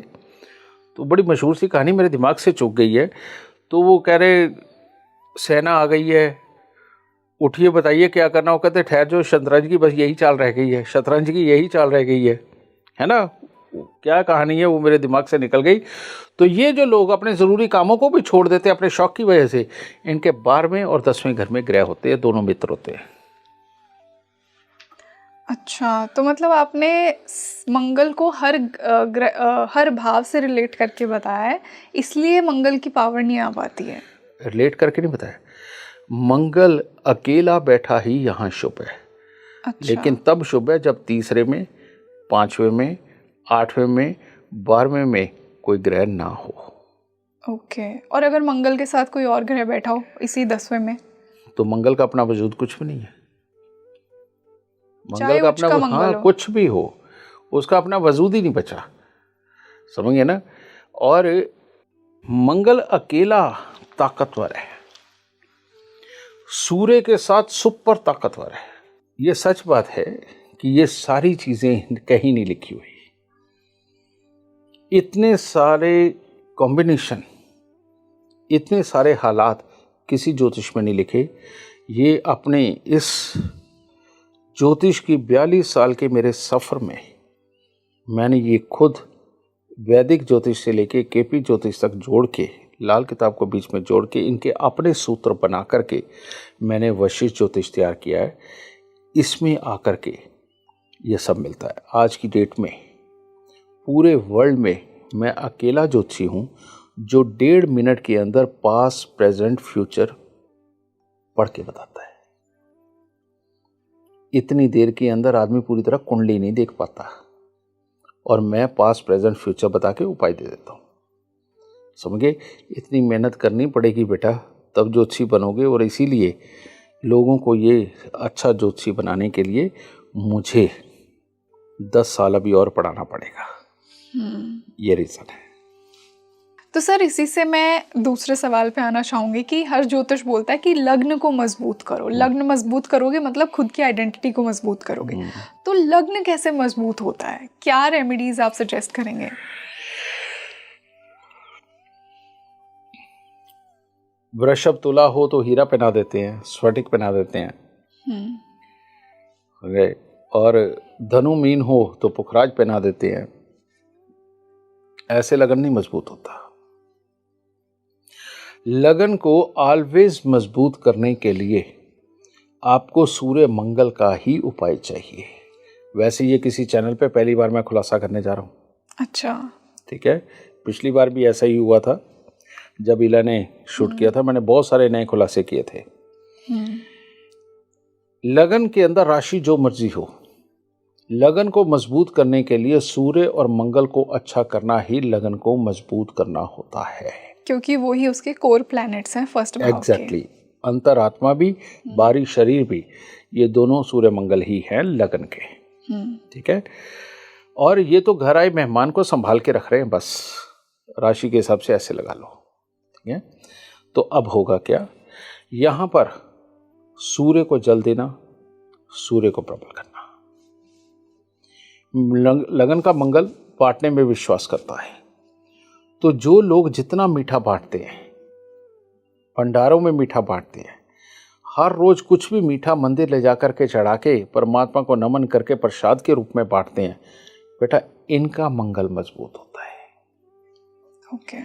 तो बड़ी मशहूर सी कहानी मेरे दिमाग से चूक गई है। तो वो कह रहे, सेना आ गई है, उठिए बताइए क्या करना हो। कहते ठहर जो, शतरंज की बस यही चाल रह गई है, शतरंज की यही चाल रह गई है ना। क्या कहानी है वो मेरे दिमाग से निकल गई। तो ये जो लोग अपने ज़रूरी कामों को भी छोड़ देते हैं अपने शौक की वजह से, इनके 12वें और 10वें घर में ग्रह होते हैं, दोनों मित्र होते हैं। अच्छा, तो मतलब आपने मंगल को हर भाव से रिलेट करके बताया है, इसलिए मंगल की पावर नहीं आ पाती है। रिलेट करके नहीं बताया, मंगल अकेला बैठा ही यहाँ शुभ है। अच्छा। लेकिन तब शुभ है जब तीसरे में, 5वें में, 8वें में, 12वें में कोई ग्रह ना हो। ओके, और अगर मंगल के साथ कोई और ग्रह बैठा हो इसी 10वें में, तो मंगल का अपना वजूद कुछ भी नहीं है। चाहे मंगल का उच्च अपना का मंगल हाँ हो। कुछ भी हो, उसका अपना वजूद ही नहीं बचा, समझ गए ना। और मंगल अकेला ताकतवर है, सूर्य के साथ सुपर ताकतवर है। ये सच बात है कि ये सारी चीजें कहीं नहीं लिखी हुई। इतने सारे कॉम्बिनेशन, इतने सारे हालात किसी ज्योतिष में नहीं लिखे। ये अपने इस ज्योतिष की 42 साल के मेरे सफ़र में मैंने ये खुद वैदिक ज्योतिष से लेके केपी ज्योतिष तक जोड़ के, लाल किताब को बीच में जोड़ के, इनके अपने सूत्र बना करके मैंने वशिष्ठ ज्योतिष तैयार किया है। इसमें आकर के ये सब मिलता है। आज की डेट में पूरे वर्ल्ड में मैं अकेला ज्योतिषी हूँ जो 1.5 मिनट के अंदर पास्ट, प्रेजेंट, फ्यूचर पढ़ के बताता है। इतनी देर के अंदर आदमी पूरी तरह कुंडली नहीं देख पाता, और मैं पास्ट, प्रेजेंट, फ्यूचर बता के उपाय दे देता हूँ। समझे, इतनी मेहनत करनी पड़ेगी बेटा, तब ज्योतिषी बनोगे। और इसीलिए लोगों को ये अच्छा ज्योतिषी बनाने के लिए मुझे 10 साल अभी और पढ़ाना पड़ेगा। ये रीज़न है। तो सर, इसी से मैं दूसरे सवाल पे आना चाहूंगी कि हर ज्योतिष बोलता है कि लग्न को मजबूत करो, लग्न मजबूत करोगे मतलब खुद की आइडेंटिटी को मजबूत करोगे। तो लग्न कैसे मजबूत होता है, क्या रेमेडीज आप सजेस्ट करेंगे? वृषभ तुला हो तो हीरा पहना देते हैं, स्फटिक पहना देते हैं, और धनु मीन हो तो पुखराज पहना देते हैं। ऐसे लगन नहीं मजबूत होता। लगन को ऑलवेज मजबूत करने के लिए आपको सूर्य मंगल का ही उपाय चाहिए। वैसे ये किसी चैनल पे पहली बार मैं खुलासा करने जा रहा हूँ। अच्छा, ठीक है। पिछली बार भी ऐसा ही हुआ था जब इला ने शूट किया था, मैंने बहुत सारे नए खुलासे किए थे। लगन के अंदर राशि जो मर्जी हो, लगन को मजबूत करने के लिए सूर्य और मंगल को अच्छा करना ही लगन को मजबूत करना होता है, क्योंकि वो ही उसके कोर प्लैनेट्स हैं फर्स्ट भाव के। एग्जैक्टली। अंतरात्मा भी, बाहरी शरीर भी, ये दोनों सूर्य मंगल ही हैं लगन के। ठीक है। और ये तो घर आए मेहमान को संभाल के रख रहे हैं, बस राशि के हिसाब से ऐसे लगा लो। ठीक है। तो अब होगा क्या, यहां पर सूर्य को जल देना, सूर्य को प्रबल करना। लगन का मंगल बांटने में विश्वास करता है, तो जो लोग जितना मीठा बांटते हैं, भंडारों में मीठा बांटते हैं, हर रोज कुछ भी मीठा मंदिर ले जाकर के चढ़ा के परमात्मा को नमन करके प्रसाद के रूप में बांटते हैं, बेटा इनका मंगल मजबूत होता है। ओके।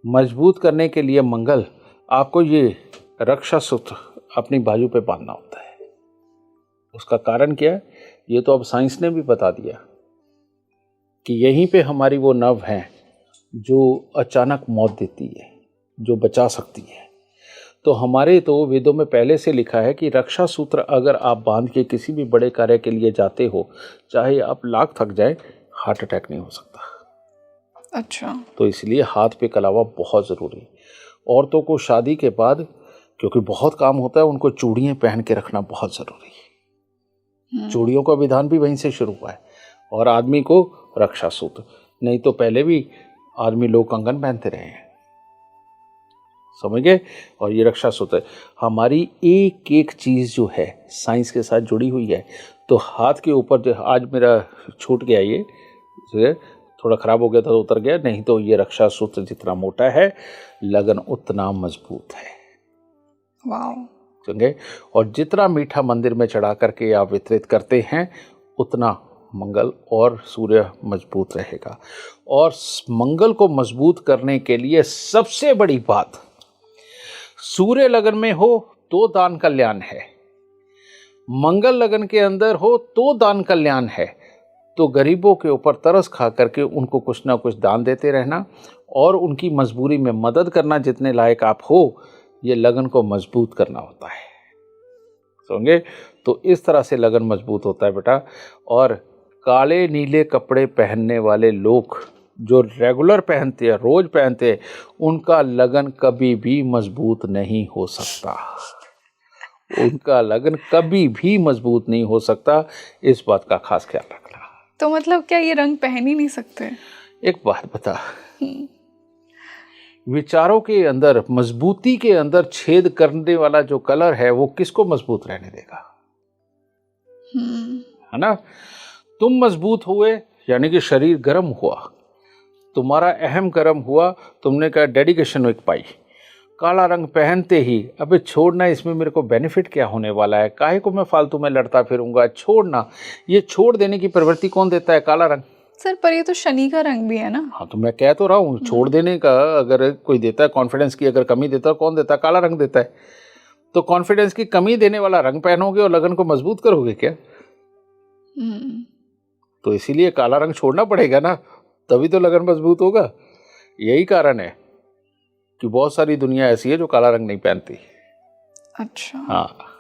मजबूत करने के लिए मंगल, आपको ये रक्षा सूत्र अपनी बाजू पे बांधना होता है। उसका कारण क्या है, ये तो अब साइंस ने भी बता दिया कि यहीं पे हमारी वो नर्व है जो अचानक मौत देती है, जो बचा सकती है। तो हमारे तो वेदों में पहले से लिखा है कि रक्षा सूत्र अगर आप बांध के किसी भी बड़े कार्य के लिए जाते हो, चाहे आप लाख थक जाए, हार्ट अटैक नहीं हो सकता। अच्छा। तो इसलिए हाथ पे कलावा बहुत ज़रूरी। औरतों को शादी के बाद, क्योंकि बहुत काम होता है, उनको चूड़ियाँ पहन के रखना बहुत ज़रूरी है। चूड़ियों का विधान भी वहीं से शुरू हुआ है। और आदमी को रक्षा सूत्र, नहीं तो पहले भी आदमी लोग कंगन पहनते रहे हैं, समझ गए। और ये रक्षा सूत्र हमारी एक एक चीज़ जो है साइंस के साथ जुड़ी हुई है। तो हाथ के ऊपर जो आज मेरा छूट गया, ये थोड़ा ख़राब हो गया था तो उतर गया, नहीं तो ये रक्षा सूत्र जितना मोटा है, लगन उतना मजबूत है। वाह। समझे। और जितना मीठा मंदिर में चढ़ा करके आप वितरित करते हैं, उतना मंगल और सूर्य मजबूत रहेगा। और मंगल को मजबूत करने के लिए सबसे बड़ी बात, सूर्य लगन में हो तो दान कल्याण है, मंगल लगन के अंदर हो तो दान कल्याण है। तो गरीबों के ऊपर तरस खा करके उनको कुछ ना कुछ दान देते रहना और उनकी मजबूरी में मदद करना, जितने लायक आप हो, ये लगन को मजबूत करना होता है। समझे? तो इस तरह से लगन मजबूत होता है बेटा। और काले नीले कपड़े पहनने वाले लोग जो रेगुलर पहनते हैं, रोज पहनते हैं, उनका लगन कभी भी मजबूत नहीं हो सकता। उनका लगन कभी भी मजबूत नहीं हो सकता। इस बात का खास ख्याल रखना। तो मतलब क्या ये रंग पहन ही नहीं सकते? एक बात बता, विचारों के अंदर, मजबूती के अंदर छेद करने वाला जो कलर है वो किसको मजबूत रहने देगा? है ना? तुम मजबूत हुए यानी कि शरीर गर्म हुआ, तुम्हारा अहम गर्म हुआ, तुमने कहा डेडिकेशन एक पाई, काला रंग पहनते ही अबे छोड़ना, इसमें मेरे को बेनिफिट क्या होने वाला है, काहे को मैं फालतू में लड़ता फिरूंगा, छोड़ना। ये छोड़ देने की प्रवृत्ति कौन देता है? काला रंग। सर पर ये तो शनि का रंग भी है ना। हाँ तो मैं कह तो रहा हूँ, छोड़ देने का अगर कोई देता है, कॉन्फिडेंस की अगर कमी देता है, कौन देता है? काला रंग देता है। तो कॉन्फिडेंस की कमी देने वाला रंग पहनोगे और लगन को मजबूत करोगे क्या? तो इसीलिए काला रंग छोड़ना पड़ेगा ना, तभी तो लगन मजबूत होगा। यही कारण है कि बहुत सारी दुनिया ऐसी है जो काला रंग नहीं पहनती। अच्छा। हाँ।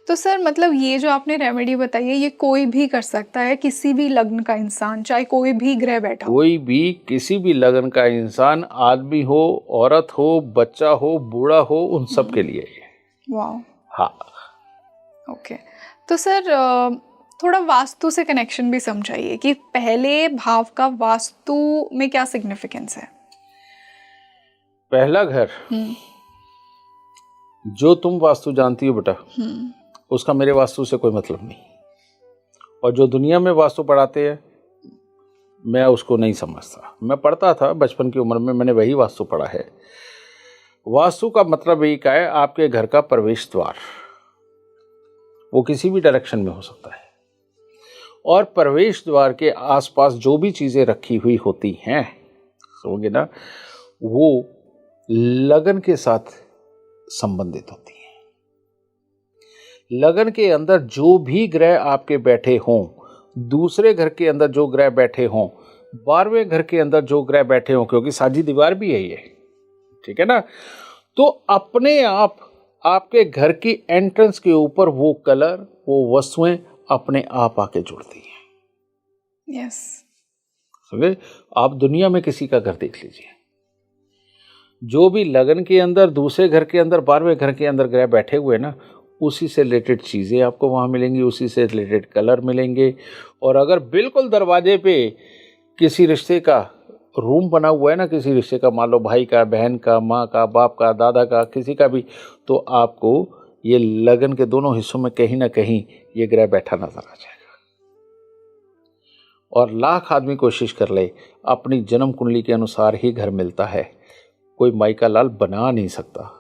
तो सर मतलब ये जो आपने रेमेडी बताई है, ये कोई भी कर सकता है, किसी भी लग्न का इंसान, चाहे कोई भी ग्रह बैठा हो? कोई भी, किसी भी लगन का इंसान, आदमी हो, औरत हो, बच्चा हो, बूढ़ा हो, उन सब के लिए। वाह। हाँ। ओके। तो सर थोड़ा वास्तु से कनेक्शन भी समझाइए कि पहले भाव का वास्तु में क्या सिग्निफिकेंस है? पहला घर जो तुम वास्तु जानती हो बेटा, उसका मेरे वास्तु से कोई मतलब नहीं। और जो दुनिया में वास्तु पढ़ाते हैं, मैं उसको नहीं समझता। मैं पढ़ता था बचपन की उम्र में, मैंने वही वास्तु पढ़ा है। वास्तु का मतलब यही क्या है, आपके घर का प्रवेश द्वार, वो किसी भी डायरेक्शन में हो सकता है। और प्रवेश द्वार के आसपास जो भी चीजें रखी हुई होती हैं, समझोगे ना, वो लगन के साथ संबंधित होती हैं। लगन के अंदर जो भी ग्रह आपके बैठे हों, दूसरे घर के अंदर जो ग्रह बैठे हों, 12वें घर के अंदर जो ग्रह बैठे हों, क्योंकि साझी दीवार भी है ये, ठीक है ना, तो अपने आप आपके घर की एंट्रेंस के ऊपर वो कलर, वो वस्तुएं अपने आप आके जुड़ती हैं। यस। समझे? आप दुनिया में किसी का घर देख लीजिए, जो भी लगन के अंदर, दूसरे घर के अंदर, 12वें घर के अंदर ग्रह बैठे हुए ना, उसी से रिलेटेड चीज़ें आपको वहाँ मिलेंगी, उसी से रिलेटेड कलर मिलेंगे। और अगर बिल्कुल दरवाजे पे किसी रिश्ते का रूम बना हुआ है ना, किसी रिश्ते का, मान लो भाई का, बहन का, माँ का, बाप का, दादा का, किसी का भी, तो आपको ये लगन के दोनों हिस्सों में कहीं ना कहीं ये ग्रह बैठा नजर आ जाएगा। और लाख आदमी कोशिश कर ले, अपनी जन्म कुंडली के अनुसार ही घर मिलता है, कोई माई का लाल बना नहीं सकता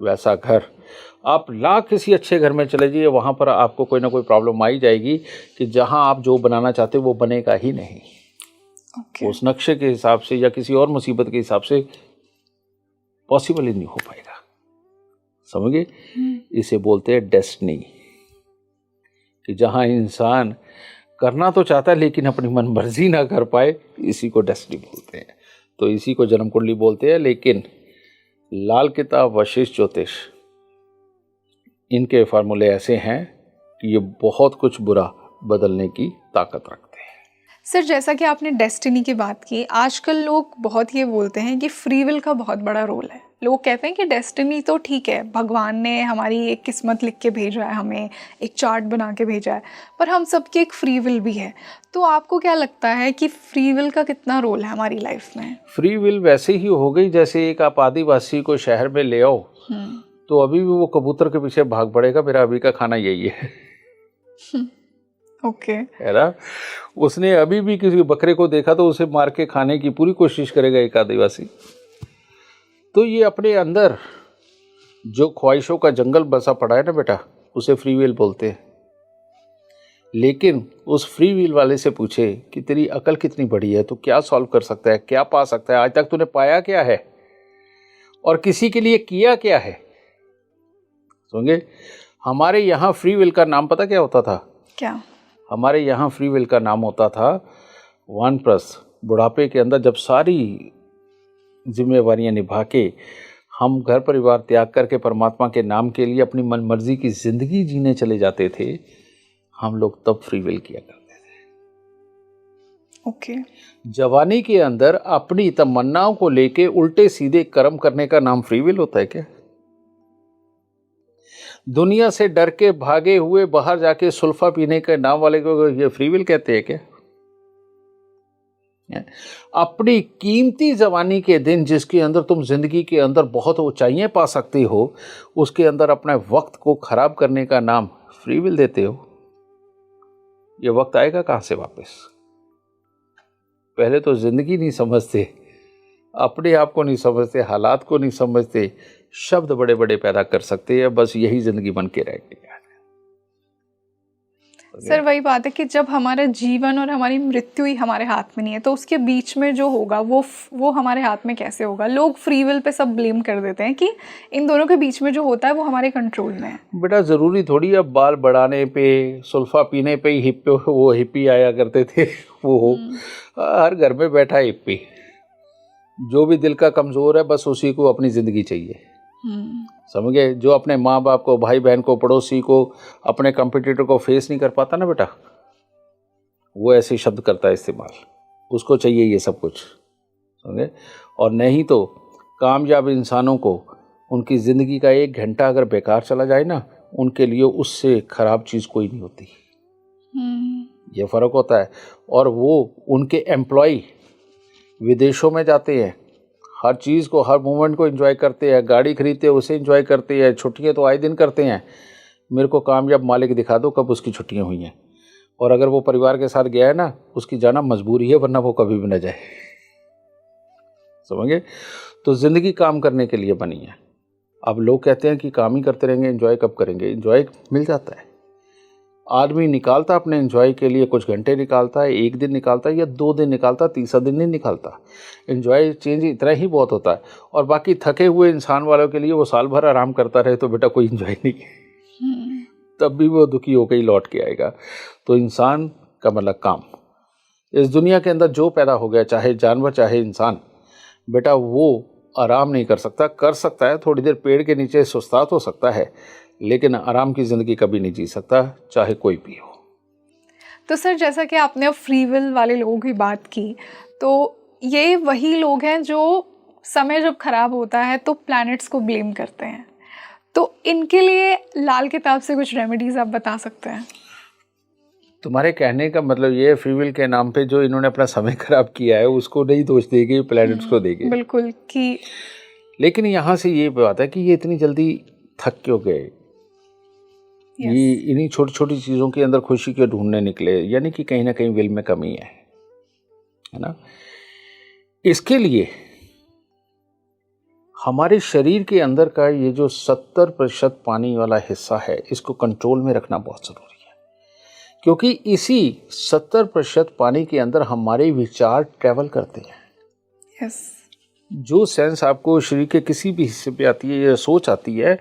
वैसा घर। आप लाख किसी अच्छे घर में चले जाइए, वहां पर आपको कोई ना कोई प्रॉब्लम आ ही जाएगी कि जहां आप जो बनाना चाहते हो वो बनेगा ही नहीं। उस नक्शे के हिसाब से या किसी और मुसीबत के हिसाब से पॉसिबल ही नहीं हो पाएगा। समझिए? इसे बोलते हैं डेस्टिनी, कि जहां इंसान करना तो चाहता है लेकिन अपनी मन मर्जी ना कर पाए, इसी को डेस्टिनी बोलते हैं। तो इसी को जन्म कुंडली बोलते हैं। लेकिन लाल किताब, वशिष्ठ ज्योतिष, इनके फार्मूले ऐसे हैं कि ये बहुत कुछ बुरा बदलने की ताकत रखते हैं। सर जैसा कि आपने डेस्टिनी की बात की, आजकल लोग बहुत ये बोलते हैं कि फ्री विल का बहुत बड़ा रोल है। लोग कहते हैं कि डेस्टिनी तो ठीक है, भगवान ने हमारी एक किस्मत लिख के भेजा है, हमें एक चार्ट बना के भेजा है, पर हम सबकी एक फ्री विल भी है। तो आपको क्या लगता है कि फ्री विल का कितना रोल है हमारी लाइफ में? फ्री विल वैसे ही हो गई जैसे एक आप आदिवासी को शहर में ले आओ तो अभी भी वो कबूतर के पीछे भाग पड़ेगा, मेरा अभी का खाना यही है। ओके। है ना? उसने अभी भी किसी बकरे को देखा तो उसे मार के खाने की पूरी कोशिश करेगा एक आदिवासी। तो ये अपने अंदर जो ख्वाहिशों का जंगल बसा पड़ा है ना बेटा, उसे फ्री विल बोलते हैं। लेकिन उस फ्री विल वाले से पूछे कि तेरी अकल कितनी बड़ी है, तो क्या सॉल्व कर सकता है, क्या पा सकता है, आज तक तूने पाया क्या है और किसी के लिए किया क्या है। समझे, हमारे यहाँ फ्री विल का नाम पता क्या होता था? क्या? हमारे यहाँ फ्री विल का नाम होता था वानप्रस्थ। बुढ़ापे के अंदर जब सारी जिम्मेवारियां निभा के हम घर परिवार त्याग करके परमात्मा के नाम के लिए अपनी मनमर्जी की जिंदगी जीने चले जाते थे, हम लोग तब फ्री विल किया करते थे। ओके। जवानी के अंदर अपनी तमन्नाओं को लेके उल्टे सीधे कर्म करने का नाम फ्री विल होता है क्या? दुनिया से डर के भागे हुए बाहर जाके सुल्फा पीने के नाम वाले को ये फ्री विल कहते हैं क्या? अपनी कीमती जवानी के दिन जिसके अंदर तुम जिंदगी के अंदर बहुत ऊंचाइयां पा सकते हो, उसके अंदर अपने वक्त को खराब करने का नाम फ्री विल देते हो। ये वक्त आएगा कहां से वापस? पहले तो जिंदगी नहीं समझते, अपने आप को नहीं समझते, हालात को नहीं समझते, शब्द बड़े बड़े पैदा कर सकते हैं, बस यही जिंदगी बन के रह गई। सर वही बात है कि जब हमारा जीवन और हमारी मृत्यु ही हमारे हाथ में नहीं है, तो उसके बीच में जो होगा वो हमारे हाथ में कैसे होगा? लोग फ्री विल पे सब ब्लेम कर देते हैं कि इन दोनों के बीच में जो होता है वो हमारे कंट्रोल में है। बेटा ज़रूरी थोड़ी अब बाल बढ़ाने पे, सुल्फा पीने पे ही हिप्पी आया करते थे। वो हो हर घर में बैठा हिप्पी, जो भी दिल का कमज़ोर है बस उसी को अपनी ज़िंदगी चाहिए। समझ गए? जो अपने माँ बाप को, भाई बहन को, पड़ोसी को, अपने कंपटीटर को फेस नहीं कर पाता ना बेटा, वो ऐसे शब्द करता है इस्तेमाल, उसको चाहिए ये सब कुछ। समझे? और नहीं तो कामयाब इंसानों को उनकी ज़िंदगी का 1 घंटा अगर बेकार चला जाए ना, उनके लिए उससे ख़राब चीज़ कोई नहीं होती। ये फ़र्क होता है। और वो उनके एम्प्लॉय विदेशों में जाते हैं, हर चीज़ को, हर मोमेंट को एंजॉय करते हैं, गाड़ी खरीदते हैं उसे एंजॉय करते हैं, छुट्टियां तो आए दिन करते हैं। मेरे को कामयाब मालिक दिखा दो कब उसकी छुट्टियां हुई हैं। और अगर वो परिवार के साथ गया है ना, उसकी जाना मजबूरी है, वरना वो कभी भी ना जाए। समझे? तो ज़िंदगी काम करने के लिए बनी है। अब लोग कहते हैं कि काम ही करते रहेंगे, एंजॉय कब करेंगे? एंजॉय मिल जाता है, आदमी निकालता अपने एंजॉय के लिए, कुछ घंटे निकालता है, 1 दिन निकालता है या 2 दिन निकालता, तीसरा दिन नहीं निकालता। एंजॉय चेंज इतना ही बहुत होता है। और बाकी थके हुए इंसान वालों के लिए वो साल भर आराम करता रहे तो बेटा कोई एंजॉय नहीं, तब भी वो दुखी होकर ही लौट के आएगा। तो इंसान का मतलब काम। इस दुनिया के अंदर जो पैदा हो गया, चाहे जानवर चाहे इंसान, बेटा वो आराम नहीं कर सकता। कर सकता है थोड़ी देर पेड़ के नीचे सुस्ता हो सकता है, लेकिन आराम की ज़िंदगी कभी नहीं जी सकता, चाहे कोई भी हो। तो सर जैसा कि आपने अब फ्री विल वाले लोगों की बात की, तो ये वही लोग हैं जो समय जब खराब होता है तो प्लैनेट्स को ब्लेम करते हैं। तो इनके लिए लाल किताब से कुछ रेमेडीज आप बता सकते हैं? तुम्हारे कहने का मतलब ये फ्री विल के नाम पे जो इन्होंने अपना समय खराब किया है उसको नहीं दोष देंगे, प्लैनेट्स को देंगे। बिल्कुल कि लेकिन यहाँ से ये बात है कि ये इतनी जल्दी थक क्यों गए? ये इन्हीं छोटी छोटी चीज़ों के अंदर खुशी के ढूंढने निकले, यानी कि कहीं ना कहीं विल में कमी है ना? इसके लिए हमारे शरीर के अंदर का ये जो 70% पानी वाला हिस्सा है, इसको कंट्रोल में रखना बहुत ज़रूरी है, क्योंकि इसी 70% पानी के अंदर हमारे विचार ट्रैवल करते हैं। जो सेंस आपको शरीर के किसी भी हिस्से पे आती है या सोच आती है,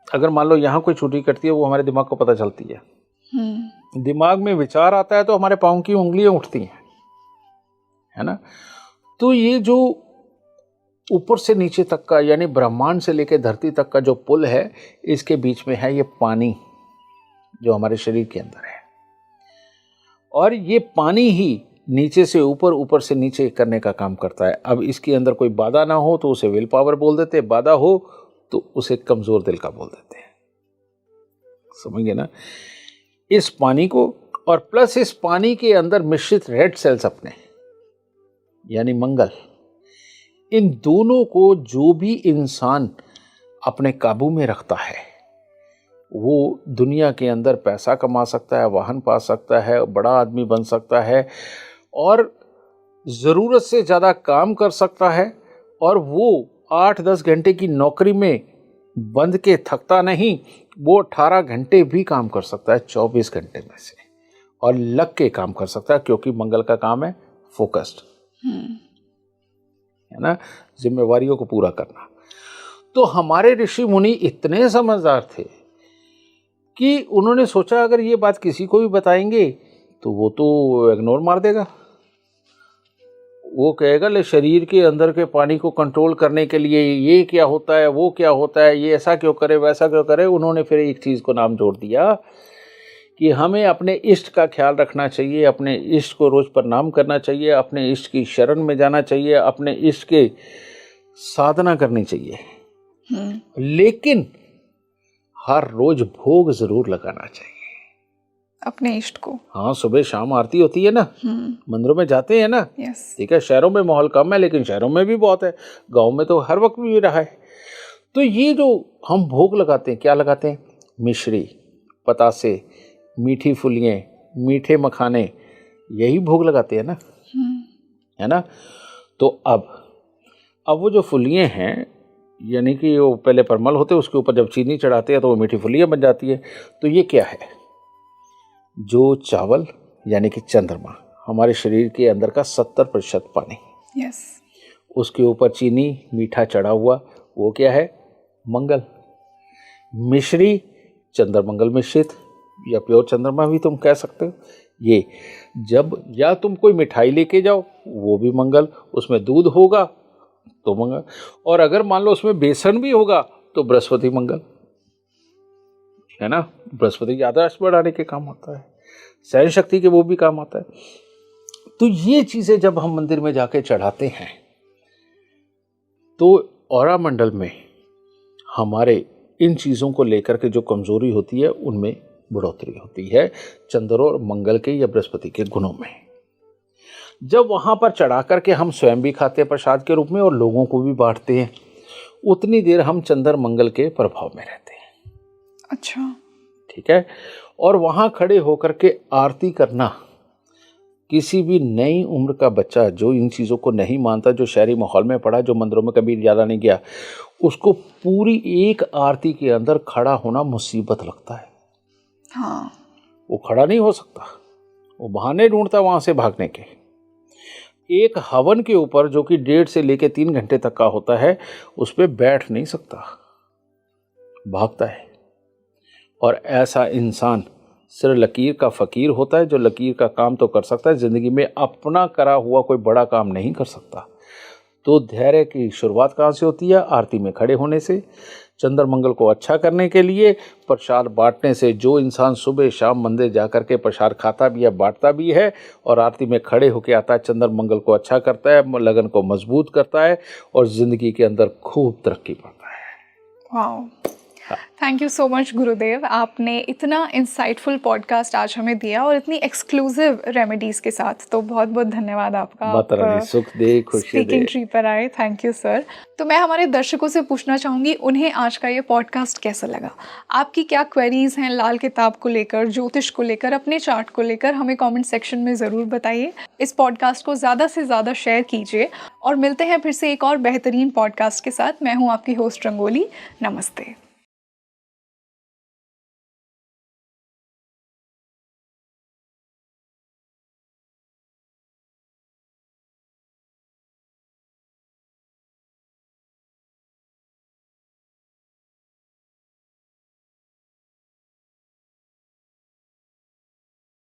अगर मान लो यहाँ कोई छुट्टी करती है, वो हमारे दिमाग को पता चलती है। दिमाग में विचार आता है तो हमारे पाँव की उंगलियां उठती हैं, है ना? तो ये जो ऊपर से नीचे तक का, यानी ब्रह्मांड से लेकर धरती तक का जो पुल है, इसके बीच में है ये पानी जो हमारे शरीर के अंदर है। और ये पानी ही नीचे से ऊपर, ऊपर से नीचे करने का काम करता है। अब इसके अंदर कोई बाधा ना हो तो उसे विल पावर बोल देते, बाधा हो तो उसे कमजोर दिल का बोल देते हैं। समझिए ना? इस पानी को, और प्लस इस पानी के अंदर मिश्रित रेड सेल्स अपने, यानी मंगल, इन दोनों को जो भी इंसान अपने काबू में रखता है, वो दुनिया के अंदर पैसा कमा सकता है, वाहन पा सकता है, बड़ा आदमी बन सकता है, और ज़रूरत से ज़्यादा काम कर सकता है। और वो 8-10 घंटे की नौकरी में बंद के थकता नहीं, वो 18 घंटे भी काम कर सकता है 24 घंटे में से, और लग के काम कर सकता है, क्योंकि मंगल का काम है फोकस्ड, है ना, जिम्मेवारियों को पूरा करना। तो हमारे ऋषि मुनि इतने समझदार थे कि उन्होंने सोचा अगर ये बात किसी को भी बताएंगे तो वो तो इग्नोर मार देगा, वो कहेगा ले शरीर के अंदर के पानी को कंट्रोल करने के लिए ये क्या होता है, वो क्या होता है, ये ऐसा क्यों करे, वैसा क्यों करे। उन्होंने फिर एक चीज़ को नाम जोड़ दिया कि हमें अपने इष्ट का ख्याल रखना चाहिए, अपने इष्ट को रोज़ प्रणाम करना चाहिए, अपने इष्ट की शरण में जाना चाहिए, अपने इष्ट के साधना करनी चाहिए, लेकिन हर रोज भोग जरूर लगाना चाहिए अपने इष्ट को। हाँ, सुबह शाम आरती होती है ना, मंदिरों में जाते हैं ना। ठीक है, शहरों में माहौल कम है, लेकिन शहरों में भी बहुत है, गांव में तो हर वक्त भी रहा है। तो ये जो हम भोग लगाते हैं, क्या लगाते हैं, मिश्री, पतासे, मीठी फुलियाँ, मीठे मखाने, यही भोग लगाते हैं ना, है ना। तो अब वो जो फुलियाँ हैं, यानी कि वो पहले परमल होते हैं, उसके ऊपर जब चीनी चढ़ाते हैं तो वो मीठी फुलियाँ बन जाती है। तो ये क्या है, जो चावल यानी कि चंद्रमा, हमारे शरीर के अंदर का 70% पानी, उसके ऊपर चीनी मीठा चढ़ा हुआ, वो क्या है, मंगल। मिश्री चंद्रमंगल मिश्रित, या प्योर चंद्रमा भी तुम कह सकते हो। ये जब या तुम कोई मिठाई लेके जाओ, वो भी मंगल, उसमें दूध होगा तो मंगल, और अगर मान लो उसमें बेसन भी होगा तो बृहस्पति मंगल, है ना। बृहस्पति याददाश्त बढ़ाने के काम आता है, सहन शक्ति के वो भी काम आता है। तो ये चीजें जब हम मंदिर में जाके चढ़ाते हैं तो औरा मंडल में हमारे इन चीजों को लेकर के जो कमजोरी होती है उनमें बढ़ोतरी होती है, चंद्र और मंगल के या बृहस्पति के गुणों में। जब वहां पर चढ़ा करके हम स्वयं भी खाते हैं प्रसाद के रूप में और लोगों को भी बांटते हैं, उतनी देर हम चंद्र मंगल के प्रभाव में रहते हैं। अच्छा, ठीक है। और वहां खड़े होकर के आरती करना, किसी भी नई उम्र का बच्चा जो इन चीज़ों को नहीं मानता, जो शहरी माहौल में पड़ा, जो मंदिरों में कभी ज़्यादा नहीं गया, उसको पूरी एक आरती के अंदर खड़ा होना मुसीबत लगता है। हाँ, वो खड़ा नहीं हो सकता, वो बहाने ढूंढता वहां से भागने के। एक हवन के ऊपर जो कि 1.5 से लेकर 3 घंटे तक का होता है, उस पर बैठ नहीं सकता, भागता है। और ऐसा इंसान सिर्फ लकीर का फकीर होता है, जो लकीर का काम तो कर सकता है, जिंदगी में अपना करा हुआ कोई बड़ा काम नहीं कर सकता। तो धैर्य की शुरुआत कहाँ से होती है, आरती में खड़े होने से। चंद्र मंगल को अच्छा करने के लिए प्रसाद बांटने से, जो इंसान सुबह शाम मंदिर जाकर के प्रसाद खाता भी है, बांटता भी है, और आरती में खड़े होकर आता है, चंद्र मंगल को अच्छा करता है, लगन को मजबूत करता है, और जिंदगी के अंदर खूब तरक्की पाता है। Wow, thank you so much गुरुदेव, आपने इतना इंसाइटफुल पॉडकास्ट आज हमें दिया और इतनी एक्सक्लूसिव रेमेडीज के साथ। तो बहुत बहुत धन्यवाद आपका, आप सुख दे, खुशी दे, स्पीकिंग ट्री पर आए। Thank you sir. तो मैं हमारे दर्शकों से पूछना चाहूँगी, उन्हें आज का ये पॉडकास्ट कैसा लगा, आपकी क्या क्वेरीज हैं लाल किताब को लेकर, ज्योतिष को लेकर, अपने चार्ट को लेकर, हमें कॉमेंट सेक्शन में ज़रूर बताइए। इस पॉडकास्ट को ज़्यादा से ज़्यादा शेयर कीजिए, और मिलते हैं फिर से एक और बेहतरीन पॉडकास्ट के साथ। मैं हूँ आपकी होस्ट रंगोली। नमस्ते।